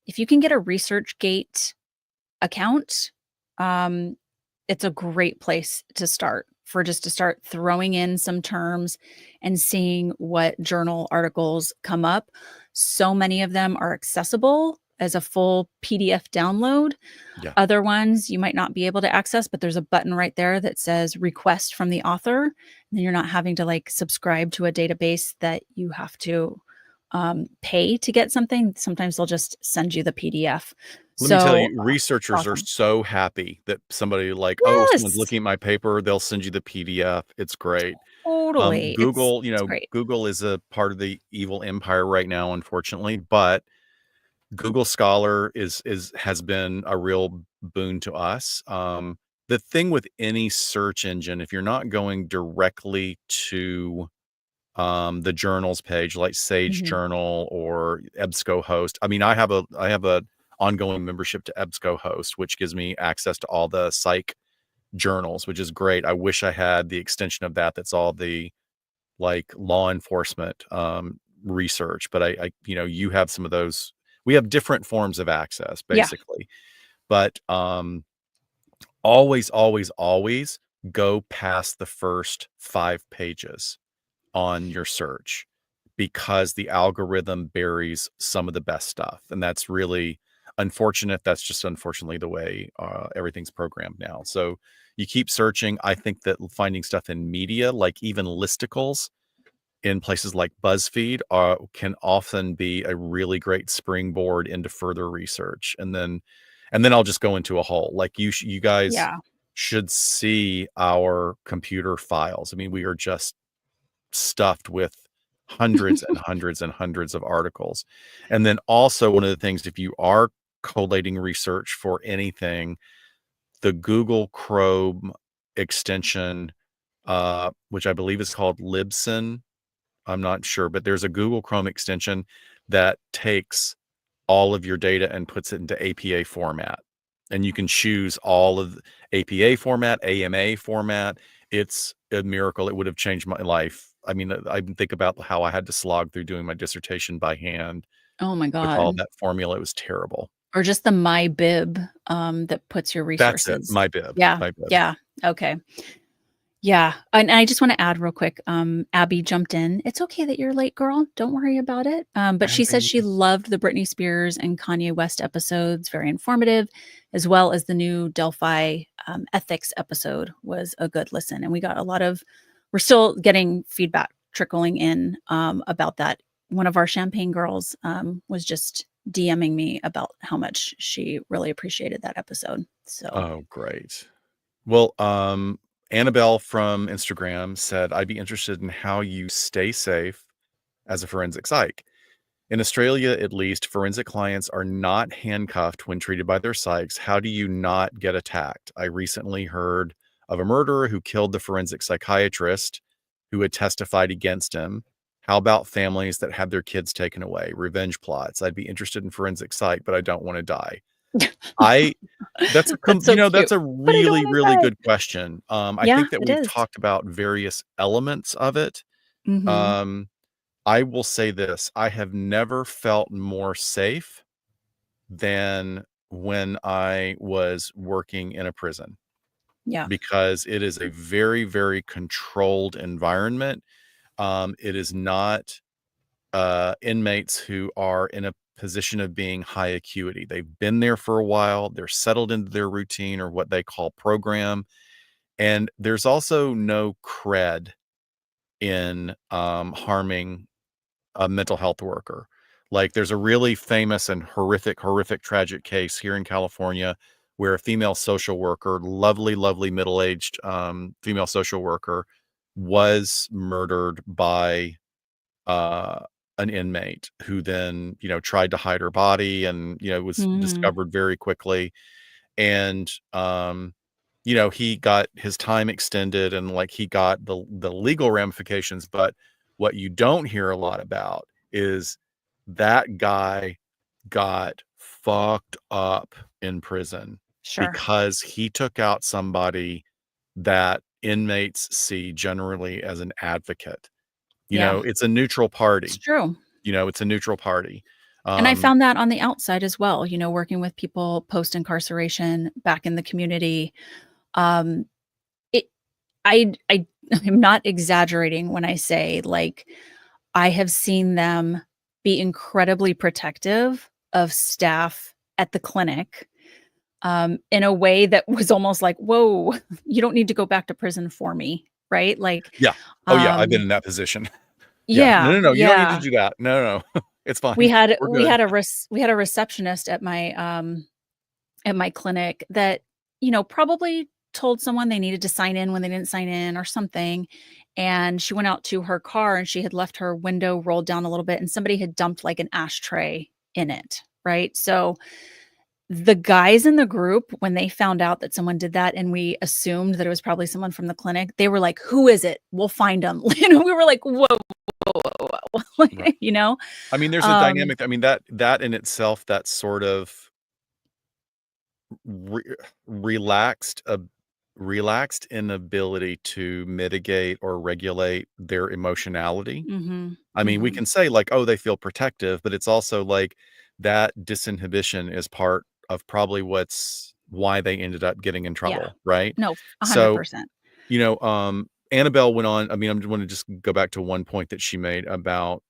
if you can get a ResearchGate account, um, it's a great place to start, for just to start throwing in some terms and seeing what journal articles come up. So many of them are accessible as a full PDF download. Yeah. Other ones you might not be able to access, but there's a button right there that says request from the author. And then you're not having to like subscribe to a database that you have to pay to get something. Sometimes they'll just send you the PDF. Let me tell So you, researchers are awesome. so happy that somebody like, oh, someone's Yes, looking at my paper, they'll send you the PDF. It's great. totally. Google, It's great. Google is a part of the evil empire right now, unfortunately, but Google Scholar has been a real boon to us. The thing with any search engine, if you're not going directly to the journals page like Sage Mhm. Journal or EBSCOhost. I mean, I have a ongoing membership to EBSCOhost, which gives me access to all the psych journals, which is great. I wish I had the extension of that. That's all the like law enforcement research, but I you have some of those. we have different forms of access Yeah. basically. But always, always, always go past the first 5 pages on your search, because the algorithm buries some of the best stuff, and that's really unfortunate. That's just unfortunately the way everything's programmed now. So you keep searching. I think that finding stuff in media, like even listicles in places like BuzzFeed, can often be a really great springboard into further research. And then I'll just go into a hole. Like you guys Yeah. should see our computer files. I mean, we are just stuffed with hundreds and hundreds and hundreds of articles. And then also, one of the things, if you are collating research for anything, the Google Chrome extension, which I believe is called Libsyn, I'm not sure, but there's a Google Chrome extension that takes all of your data and puts it into APA format. And you can choose all of APA format, AMA format. It's a miracle. It would have changed my life. I mean, I think about how I had to slog through doing my dissertation by hand Oh my with all God. that formula. It was terrible. Or just the MyBib that puts your That's it. resources. My bib. Yeah. My bib. Yeah. Okay. Yeah. And I just want to add real quick, Abby jumped in. It's okay that you're late, girl. Don't worry about it. But she said she Abby. loved the Britney Spears and Kanye West episodes, very informative, as well as the new Delphi ethics episode was a good listen. And we got we're still getting feedback trickling in about that. One of our Champagne girls was just DMing me about how much she really appreciated that episode. So Oh, great. Well, Annabelle from Instagram said, I'd be interested in how you stay safe as a forensic psych. In Australia, at least, forensic clients are not handcuffed when treated by their psychs. How do you not get attacked? I recently heard of a murderer who killed the forensic psychiatrist who had testified against him. How about families that had their kids taken away? Revenge plots. I'd be interested in forensic psych, but I don't want to die. That's That's so that's cute. a But I don't really, wanna really die. good question. I Yeah, think that it we've is. talked about various elements of it. Mhm. I will say this, I have never felt more safe than when I was working in a prison, Yeah. because it is a very, very controlled environment. It is not inmates who are in a position of being high acuity. They've been there for a while. They're settled into their routine, or what they call program. And there's also no cred in harming a mental health worker. Like, there's a really famous and horrific, tragic case here in California where a female social worker, lovely, lovely middle-aged female social worker, was murdered by an inmate who then, tried to hide her body, and, was Mm. discovered very quickly. And, he got his time extended, and like he got the legal ramifications. But what you don't hear a lot about is that guy got fucked up in prison Sure. because he took out somebody that inmates see generally as an advocate. Yeah. It's a neutral party. It's true. It's a neutral party. And I found that on the outside as well, working with people post-incarceration back in the community. It I I'm not exaggerating when I say, like, I have seen them be incredibly protective of staff at the clinic, in a way that was almost like, "Whoa, you don't need to go back to prison for me," right? Like, Yeah. Oh, yeah, I've been um in that position. Yeah. yeah, No, you don't need to yeah. do that. No. It's fine. We had We're we good. had a receptionist at my clinic that, probably told someone they needed to sign in when they didn't sign in or something. And she went out to her car and she had left her window rolled down a little bit and somebody had dumped like an ashtray in it. Right. So the guys in the group, when they found out that someone did that and we assumed that it was probably someone from the clinic, they were like, "Who is it? We'll find them." We were like, "Whoa, whoa, whoa, whoa." Right. I mean, there's a Um, dynamic. I mean, that in itself, that sort of re relaxed inability to mitigate or regulate their emotionality. mhm, I mean, we mhm. can say like, "Oh, they feel protective," but it's also like that disinhibition is part of probably why they ended up getting in Yeah. trouble, right? No, So, 100%. Annabelle went on. I mean, I want to just go back to one point that she made about,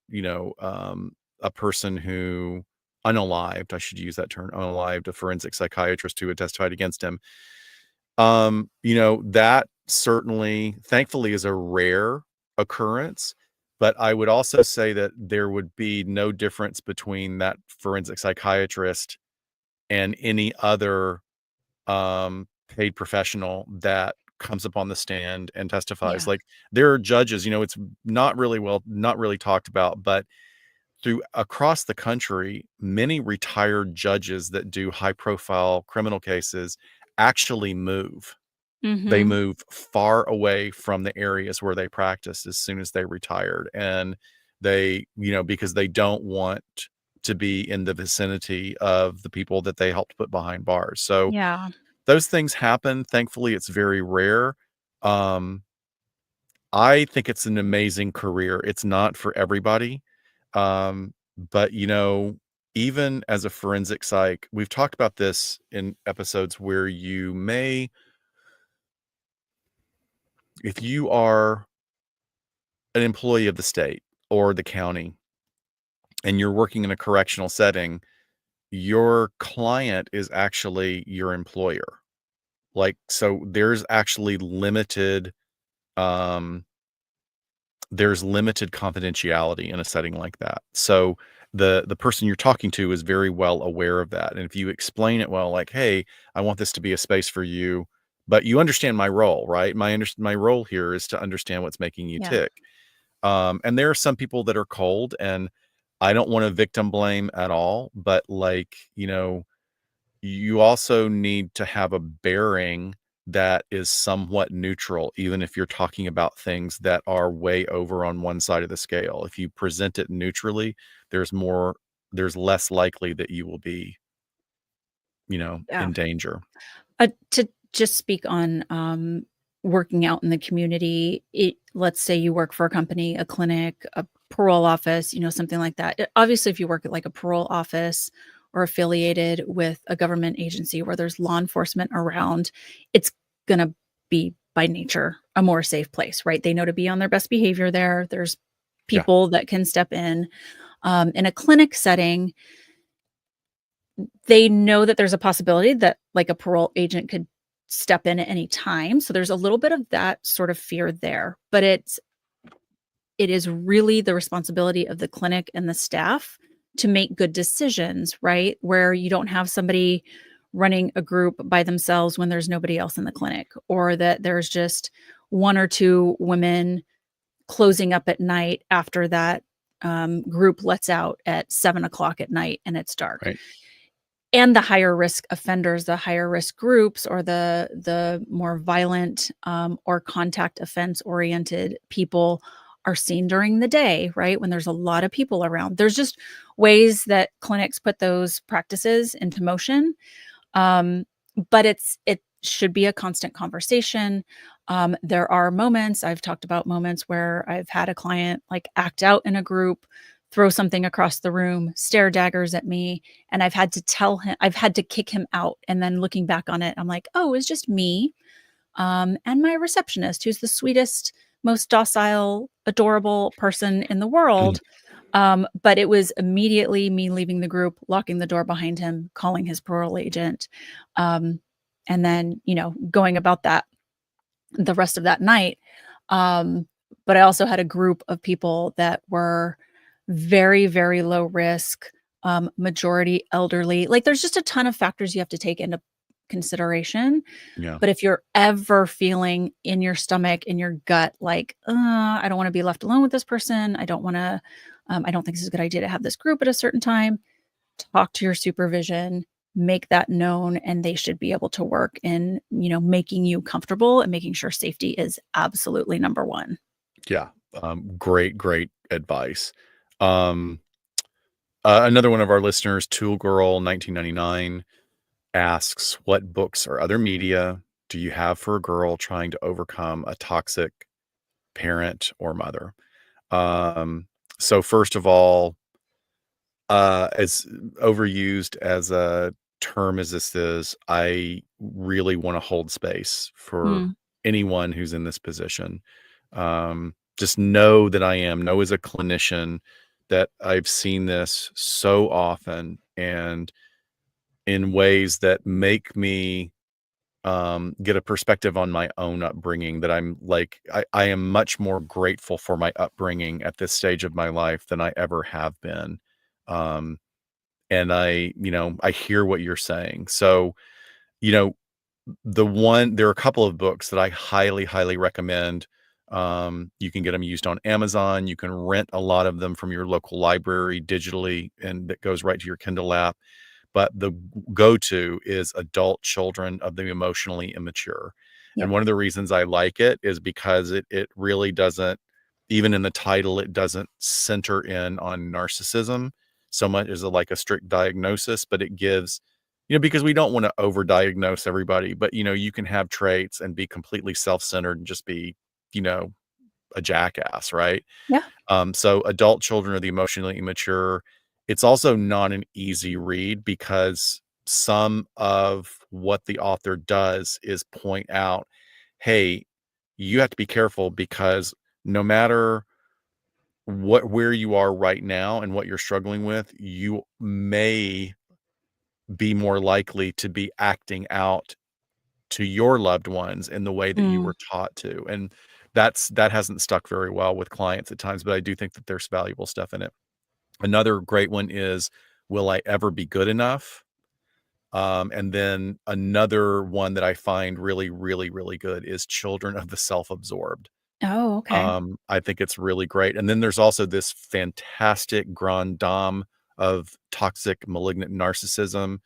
a person who unalived, I should use that term, unalived, a forensic psychiatrist who had testified against him. That certainly, thankfully, is a rare occurrence. But I would also say that there would be no difference between that forensic psychiatrist and any other paid professional that comes up on the stand and testifies. Yeah. Like, there are judges, it's not really talked about, but across the country, many retired judges that do high profile criminal cases actually move. They Mhm. move far away from the areas where they practiced as soon as they retired. And they, because they don't want to be in the vicinity of the people that they helped put behind bars. So Yeah. those things happen. Thankfully, it's very rare. Um, I think it's an amazing career. It's not for everybody. But even as a forensic psych, we've talked about this in episodes where if you are an employee of the state or the county and you're working in a correctional setting, your client is actually your employer. Like, so um, there's limited confidentiality in a setting like that. So the person you're talking to is very well aware of that. And if you explain it well, like, hey, I want this to be a space for you, but you understand my role, right? My role here is to understand what's making you Yeah. tick. And there are some people that are cold, and I don't want to victim blame at all, but you also need to have a bearing that is somewhat neutral, even if you're talking about things that are way over on one side of the scale. If you present it neutrally, there's less likely that you will be, Yeah. in danger. To just speak on working out in the community, let's say you work for a company, a clinic, a parole office, something like that. Obviously, if you work at like a parole office or affiliated with a government agency where there's law enforcement around, it's going to be by nature a more safe place, right? They know to be on their best behavior there. There's Yeah. people that can step in. In a clinic setting, they know that there's a possibility that like a parole agent could step in at any time. So there's a little bit of that sort of fear there, but it is really the responsibility of the clinic and the staff to make good decisions, right? Where you don't have somebody running a group by themselves when there's nobody else in the clinic, or that there's just one or two women closing up at night after that group lets out at 7:00 at night and it's dark. Right. And the higher risk offenders, the higher risk groups, or the more violent or contact offense oriented people are seen during the day, right? When there's a lot of people around. There's just ways that clinics put those practices into motion. But it should be a constant conversation. There are moments, I've talked about moments where I've had a client like act out in a group, throw something across the room, stare daggers at me, and I've had to kick him out. And then looking back on it, I'm like, oh, it's just me and my receptionist, who's the sweetest, most docile, adorable person in the world. But it was immediately me leaving the group, locking the door behind him, calling his parole agent, and then, going about that the rest of that night. But I also had a group of people that were very, very low risk, majority elderly. Like, there's just a ton of factors you have to take into consideration. Yeah. But if you're ever feeling in your stomach, in your gut, like, I don't want to be left alone with this person. I don't think this is a good idea to have this group at a certain time. Talk to your supervision, make that known, and they should be able to work in, making you comfortable and making sure safety is absolutely number one. Yeah. Great advice. Another one of our listeners, Tool Girl 1999, asks, what books or other media do you have for a girl trying to overcome a toxic parent or mother? So first of all, as overused as a term as this is, I really want to hold space for Mm. anyone who's in this position. Just know that know as a clinician that I've seen this so often and in ways that make me get a perspective on my own upbringing that I am much more grateful for my upbringing at this stage of my life than I ever have been. Um, and I hear what you're saying. So, you know, there are a couple of books that I highly, highly recommend. You can get them used on Amazon. You can rent a lot of them from your local library digitally, and that goes right to your Kindle app. But the go-to is Adult Children of the Emotionally Immature. And Yep. one of the reasons I like it is because it really doesn't, even in the title, it doesn't center in on narcissism so much as like a strict diagnosis, but it gives, because we don't want to overdiagnose everybody, but you can have traits and be completely self-centered and just be, a jackass, right? Yeah. So Adult Children of the Emotionally Immature, it's also not an easy read because some of what the author does is point out, hey, you have to be careful because no matter where you are right now and what you're struggling with, you may be more likely to be acting out to your loved ones in the way that you Mm. were taught to. And that hasn't stuck very well with clients at times, but I do think that there's valuable stuff in it. Another great one is Will I Ever Be Good Enough? And then another one that I find really, really, really good is Children of the Self-Absorbed. Oh, okay. I think it's really great. And then there's also this fantastic Grande Dame of Toxic Malignant Narcissism.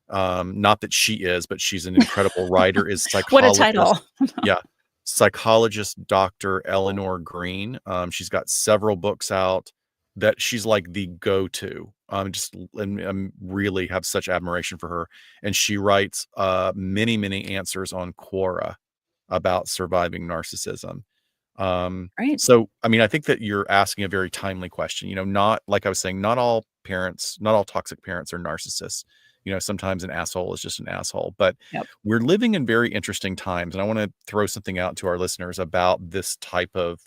Not that she is, but she's an incredible writer, is What a psychologist. title. Yeah. Psychologist Dr. Eleanor Green. She's got several books out that she's like the go-to. And really have such admiration for her. And she writes many, many answers on Quora about surviving narcissism. Right. So, I mean, I think that you're asking a very timely question. Not like I was saying, not all toxic parents are narcissists. Sometimes an asshole is just an asshole, but Yep. we're living in very interesting times. And I want to throw something out to our listeners about this type of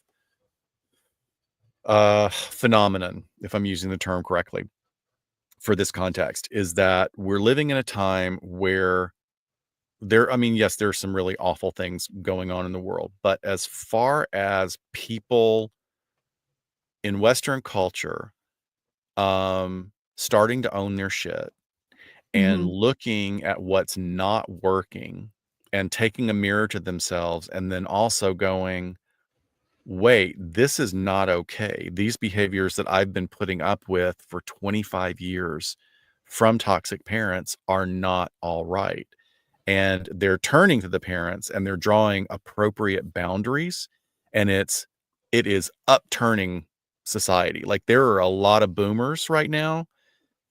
phenomenon, if I'm using the term correctly for this context, is that we're living in a time where yes, there are some really awful things going on in the world, but as far as people in Western culture, starting to own their shit and Mhm. looking at what's not working and taking a mirror to themselves and then also going, wait, this is not okay. These behaviors that I've been putting up with for 25 years from toxic parents are not all right. And they're turning to the parents and they're drawing appropriate boundaries. And it is upturning society. Like there are a lot of boomers right now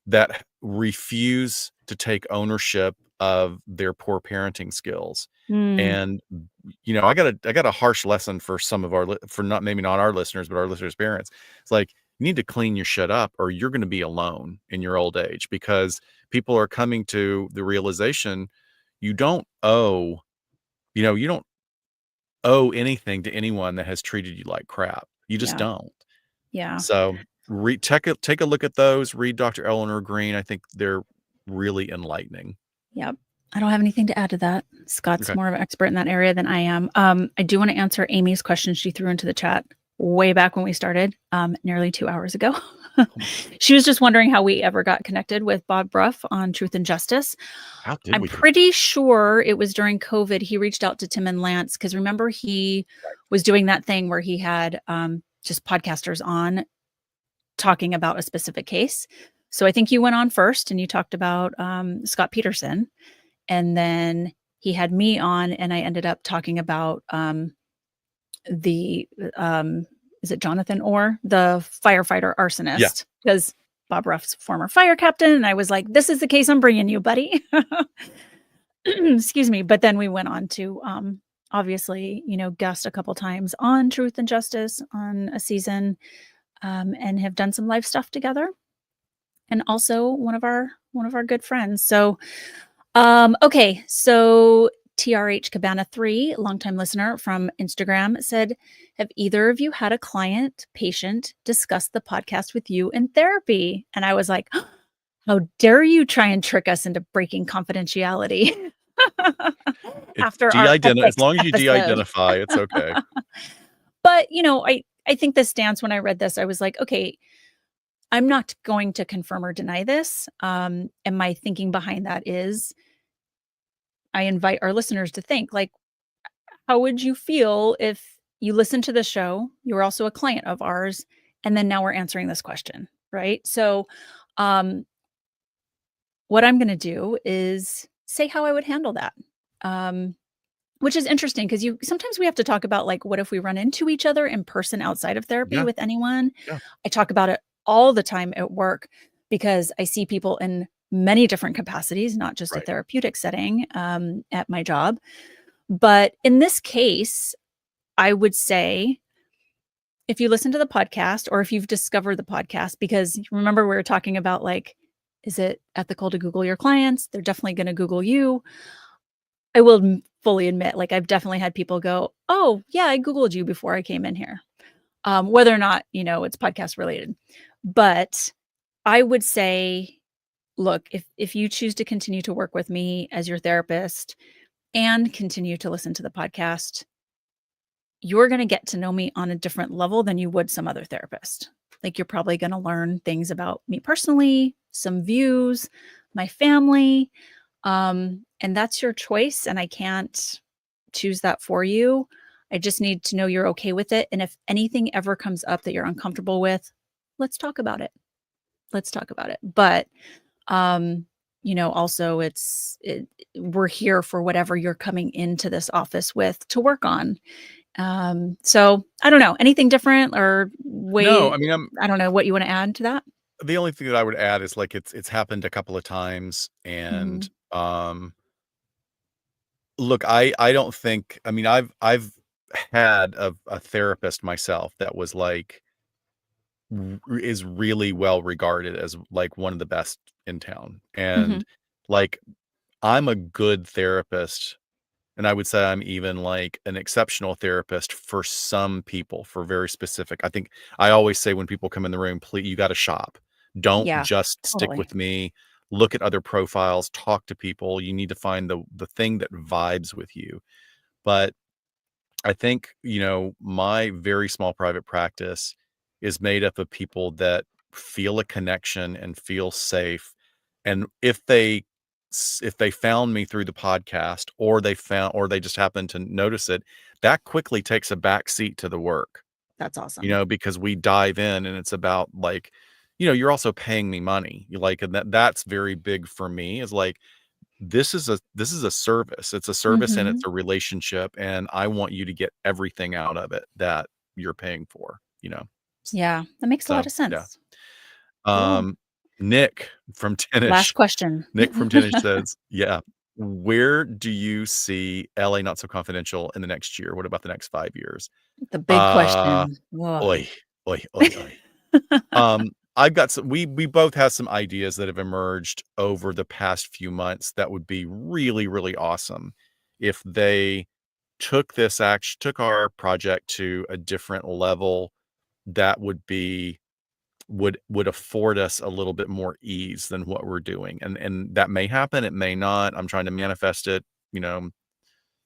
that refuse to take ownership of their poor parenting skills. Mm. And I got a harsh lesson for some of for not our listeners, but our listeners' parents. It's like, you need to clean your shit up or you're going to be alone in your old age, because people are coming to the realization you don't owe anything to anyone that has treated you like crap. You just Yeah. don't. Yeah. So take a look at those. Read Dr. Eleanor Green. I think they're really enlightening. Yep. I don't have anything to add to that. Scott's Okay. more of an expert in that area than I am. I do want to answer Amy's question she threw into the chat way back when we started, nearly 2 hours ago. She was just wondering how we ever got connected with Bob Bruff on Truth and Justice. How did I'm we do pretty sure it was during COVID. He reached out to Tim and Lance because remember he was doing that thing where he had just podcasters on talking about a specific case. So I think you went on first and you talked about Scott Peterson, and then he had me on, and I ended up talking about is it Jonathan Orr, the firefighter arsonist? Because Bob Ruff's former fire captain, and I was like, "This is the case I'm bringing you, buddy." Excuse me. But then we went on to obviously, guest a couple times on Truth and Justice on a season, and have done some live stuff together. and also one of our good friends. So, okay. So TRH Cabana 3, longtime listener from Instagram, said, have either of you had a client, patient discuss the podcast with you in therapy? And I was like, how dare you try and trick us into breaking confidentiality? After our As long as you episode. de-identify, it's okay. But, I think the stance when I read this, I was like, okay, I'm not going to confirm or deny this. And my thinking behind that is I invite our listeners to think, like, how would you feel if you listened to the show, you were also a client of ours, and then now we're answering this question, right? So, what I'm going to do is say how I would handle that. Which is interesting because sometimes we have to talk about, like, what if we run into each other in person outside of therapy Yeah. with anyone? Yeah. I talk about it all the time at work because I see people in many different capacities, not just a Right. therapeutic setting, at my job. But in this case, I would say if you listen to the podcast or if you've discovered the podcast, because remember we were talking about, like, is it ethical to Google your clients? They're definitely going to Google you. I will fully admit, like, I've definitely had people go, oh yeah, I Googled you before I came in here. Whether or not, it's podcast related. But I would say, look, if you choose to continue to work with me as your therapist and continue to listen to the podcast, you're going to get to know me on a different level than you would some other therapist. Like, you're probably going to learn things about me personally, some views, my family. And that's your choice. And I can't choose that for you. I just need to know you're okay with it. And if anything ever comes up that you're uncomfortable with, let's talk about it. But, also we're here for whatever you're coming into this office with to work on. So I don't know, anything different or No, I mean, I don't know what you want to add to that. the only thing that I would add is, like, it's happened a couple of times, and look, I don't think, I mean, I've had a therapist myself that was, like, is really well regarded as, like, one of the best in town, and like, I'm a good therapist, and I would say I'm even, like, an exceptional therapist for some people, for very specific. I think I always say when people come in the room, please, you got to shop. Don't Yeah, just stick totally. with me. Look at other profiles, talk to people. You need to find the thing that vibes with you. But I think, my very small private practice is made up of people that feel a connection and feel safe. And if they found me through the podcast, or they just happened to notice it, that quickly takes a back seat to the work, That's awesome. because we dive in and it's about, like, you're also paying me money. And that's very big for me, is like, this is a service. It's a service and it's a relationship, and I want you to get everything out of it that you're paying for, Yeah, that makes a lot So, of yeah. sense. Cool. Nick from Last Tinish question. says, yeah, where do you see LA Not So Confidential in the next year? What about the next 5 years? The big question. Ugh. Oy, oy, oy, oy. I've got some, we both have some ideas that have emerged over the past few months that would be really, really awesome if they took our project to a different level that would afford us a little bit more ease than what we're doing. And that may happen, it may not. I'm trying to manifest it,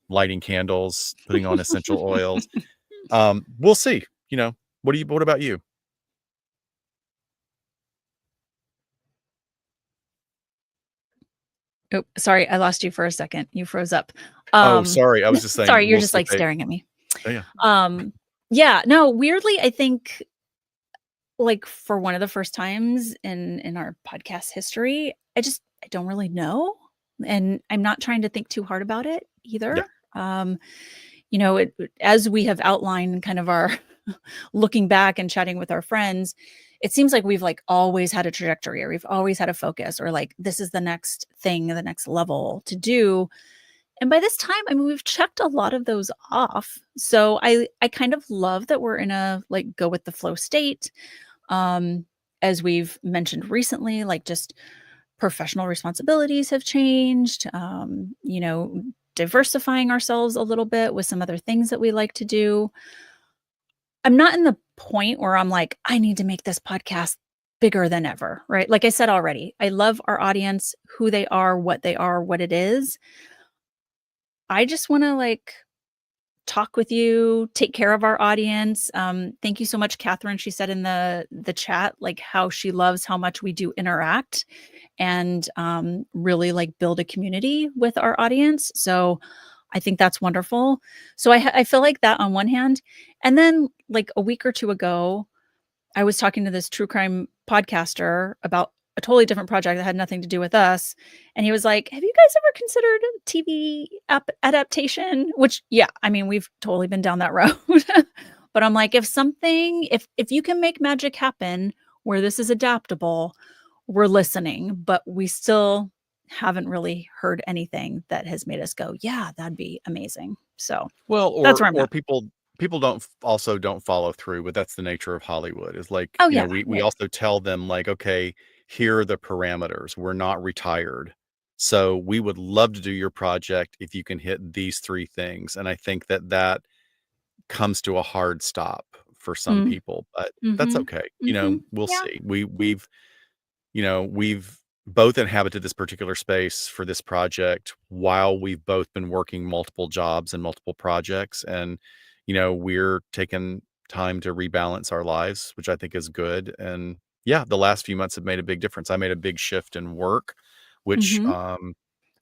lighting candles, putting on essential oils. We'll see. What about you? Oh, sorry, I lost you for a second. You froze up. Oh, sorry. I was just saying, Sorry, you're we'll just, see like, if they, staring at me. yeah. Yeah, no, weirdly, I think, like, for one of the first times in our podcast history, I don't really know, and I'm not trying to think too hard about it either. As we have outlined kind of our looking back and chatting with our friends, it seems like we've, like, always had a trajectory, or we've always had a focus, or, like, this is the next thing, the next level to do. And by this time, I mean, we've checked a lot of those off. So I kind of love that we're in a, like, go with the flow state. Um, as we've mentioned recently, like just professional responsibilities have changed, you know, diversifying ourselves a little bit with some other things that we like to do. I'm not in the point where I'm like, I need to make this podcast bigger than ever, right? Like I said already, I love our audience, who they are, what it is. I just want to like talk with you, take care of our audience. Thank you so much, Catherine. She said in the chat, like how she loves how much we do interact and really like build a community with our audience. So I think that's wonderful. So I feel like that on one hand. And then like a week or two ago, I was talking to this true crime podcaster about a totally different project that had nothing to do with us. And he was like, have you guys ever considered TV adaptation? Which, yeah, I mean, we've totally been down that road. But I'm like, if you can make magic happen where this is adaptable, we're listening. But we still haven't really heard anything that has made us go, yeah, that'd be amazing. So Well, that's where I'm or at. people don't follow through, but that's the nature of Hollywood. Is like, Oh, you know, yeah. we also tell them like, okay, here are the parameters. We're not retired. So we would love to do your project if you can hit these 3 things. And I think that comes to a hard stop for some Mm. people, but that's Mhm. okay. You know, Mhm. we'll Yeah. see. We've both inhabited this particular space for this project while we've both been working multiple jobs and multiple projects. And, you know, we're taking time to rebalance our lives, which I think is good. And yeah, the last few months have made a big difference. I made a big shift in work, which Mhm.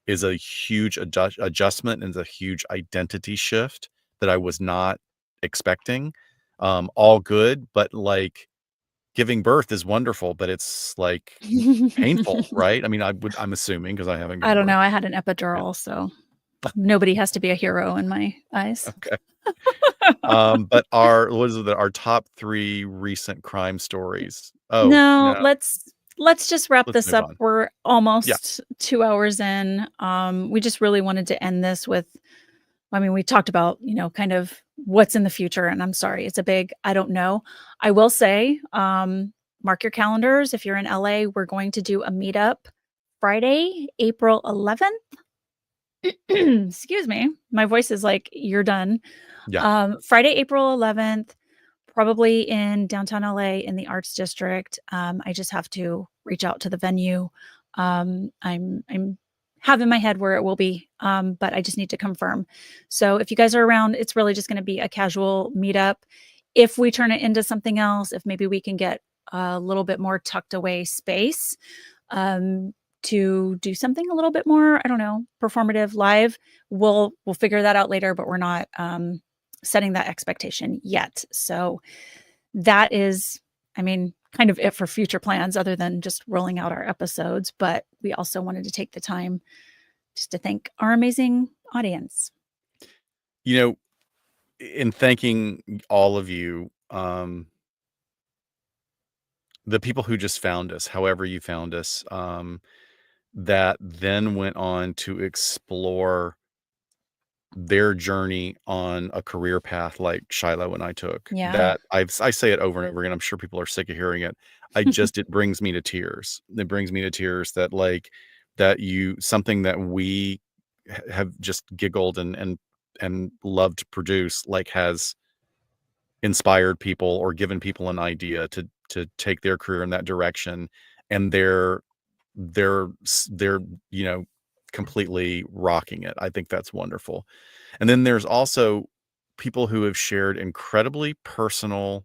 is a huge adjustment and is a huge identity shift that I was not expecting. All good, but like giving birth is wonderful, but it's like painful, right? I mean, I'm assuming because I haven't I given don't birth. know. I had an Yeah. epidural, so nobody has to be a hero in my eyes. Okay. But our top 3 recent crime stories. Oh, No, no. let's just wrap Let's this move up. on. We're Yeah. almost 2 hours in. We just really wanted to end this with, I mean, we talked about, you know, kind of what's in the future, and I'm sorry, it's a big I don't know. I will say, mark your calendars. If you're in LA, we're going to do a meetup Friday, April 11th. Excuse me. My voice is like, you're done. Yeah. Friday, April 11th, probably in downtown LA in the Arts District. I just have to reach out to the venue. I'm have in my head where it will be, but I just need to confirm. So if you guys are around, it's really just going to be a casual meetup. If we turn it into something else, if maybe we can get a little bit more tucked away space, um, to do something a little bit more, I don't know, performative live, we'll figure that out later, but we're not setting that expectation yet. So that is, I mean, kind of it for future plans other than just rolling out our episodes. But we also wanted to take the time just to thank our amazing audience. You know, in thanking all of you, the people who just found us, however you found us, that then went on to explore their journey on a career path like Shiloh and I took. Yeah. That I say it over and over again. I'm sure people are sick of hearing it. It brings me to tears. It brings me to tears that like something that we have just giggled and loved to produce like has inspired people or given people an idea to take their career in that direction, and they're you know, completely rocking it. I think that's wonderful. And then there's also people who have shared incredibly personal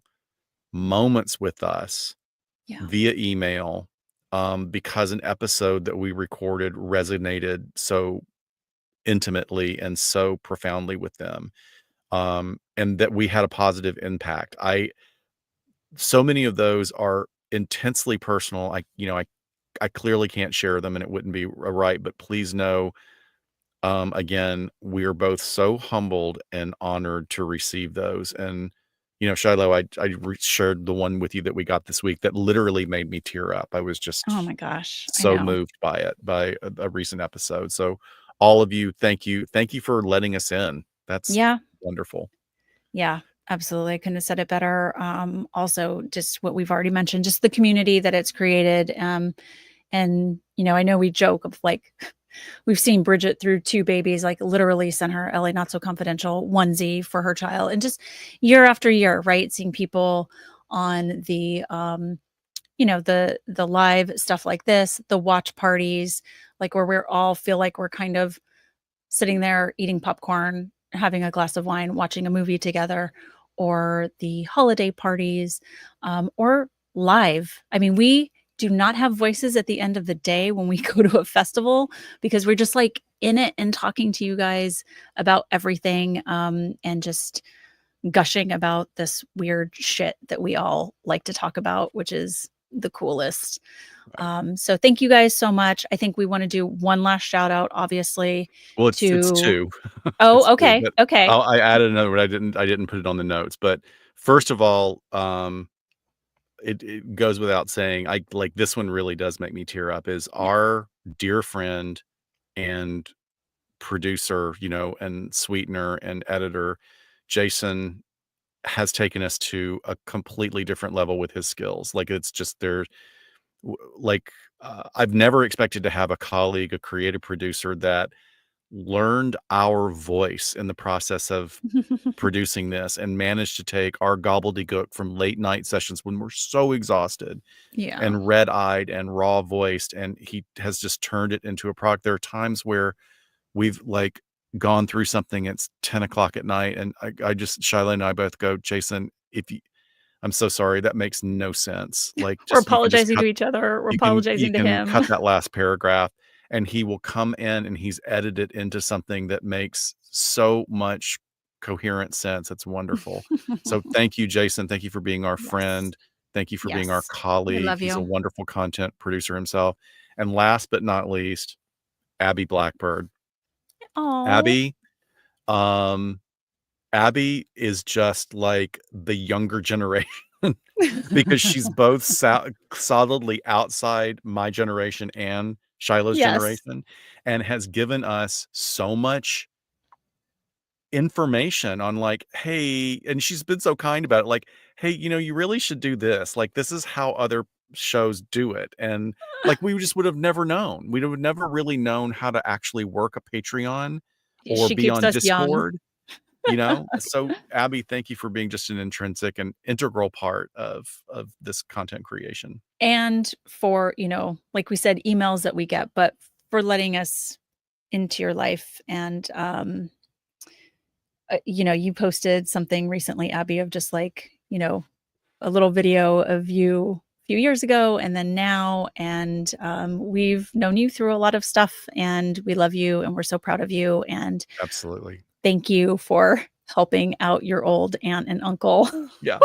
moments with us Yeah. via email, because an episode that we recorded resonated so intimately and so profoundly with them, and that we had a positive impact. So many of those are intensely personal. I clearly can't share them and it wouldn't be right, but please know, again, we're both so humbled and honored to receive those. And, you know, Shiloh, shared the one with you that we got this week that literally made me tear up. I was just Oh my gosh. I so know. moved by it, by a recent episode. So all of you, thank you. Thank you for letting us in. That's Yeah. wonderful. Yeah. Absolutely. I couldn't have said it better. Also, just what we've already mentioned, just the community that it's created. And, I know we joke of like, we've seen Bridget through 2 babies, like literally sent her LA Not So Confidential onesie for her child. And just year after year, right? Seeing people on the, the live stuff like this, the watch parties, like where we're all feel like we're kind of sitting there eating popcorn, having a glass of wine, watching a movie together, or the holiday parties, or live. I mean, we do not have voices at the end of the day when we go to a festival because we're just like in it and talking to you guys about everything, and just gushing about this weird shit that we all like to talk about, which is the coolest. So thank you guys so much. I think we want to do one last shout out, obviously. Well, it's to 2. It's Oh, 2, okay. but Okay. I added another one. I didn't put it on the notes. But first of all, it goes without saying, I like this one really does make me tear up, is our dear friend and producer, and sweetener and editor, Jason, has taken us to a completely different level with his skills. Like it's just I've never expected to have a colleague, a creative producer that learned our voice in the process of producing this and managed to take our gobbledygook from late night sessions when we're so exhausted Yeah. and red-eyed and raw voiced, and he has just turned it into a product. There are times where we've like gone through something, it's 10 o'clock at night, and Shyla and I both go, Jason, I'm so sorry, that makes no sense. Like, We're just you can just apologizing to cut each other. We're you apologizing to can him. cut that last paragraph, and he will come in and he's edited into something that makes so much coherent sense. It's wonderful. So thank you, Jason. Thank you for being our Yes. friend. Thank you for being our Yes. We colleague. love He's a you. wonderful content producer himself. And last but not least, Abby Blackbird. Oh. Abby is just like the younger generation because she's both solidly outside my generation and Shiloh's Yes. generation, and has given us so much information on like, hey, and she's been so kind about it, like, hey, you really should do this. Like, this is how other shows do it. And like, we just would have never known. We would have never really known how to actually work a Patreon or She be keeps on us young. Discord. So Abby, thank you for being just an intrinsic and integral part of this content creation. And for, like we said, emails that we get, but for letting us into your life. And, you posted something recently, Abby, of just like, a little video of you a few years ago and then now. And we've known you through a lot of stuff, and we love you and we're so proud of you. And Absolutely. thank you for helping out your old aunt and uncle. Yeah.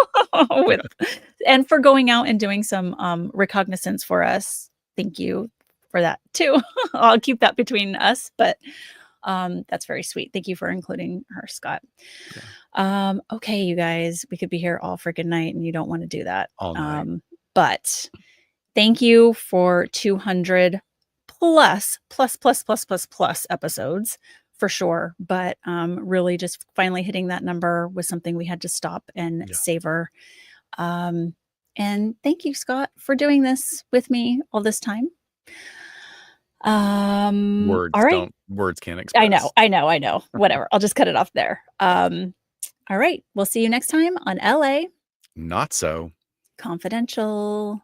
And for going out and doing some recognizance for us. Thank you for that too. I'll keep that between us, but that's very sweet. Thank you for including her, Scott. Yeah. Okay, you guys, we could be here all freaking night and you don't want to do that. All night. But thank you for 200 plus episodes. For sure. But really just finally hitting that number was something we had to stop and savor. And thank you, Scott, for doing this with me all this time. Words all right. Words can't express. I know. Whatever. I'll just cut it off there. All right. We'll see you next time on LA Not So Confidential.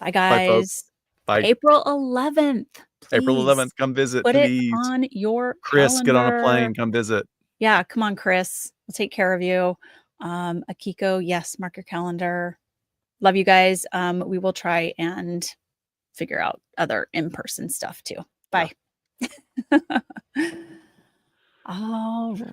Bye, guys. Bye, folks. Bye. April 11th. Please. April 11th. Come visit. Put please. it on your Chris, calendar. get on a plane. Come visit. Yeah, come on, Chris. We'll take care of you. Akiko, yes, mark your calendar. Love you guys. We will try and figure out other in-person stuff too. Bye. Yeah. All right.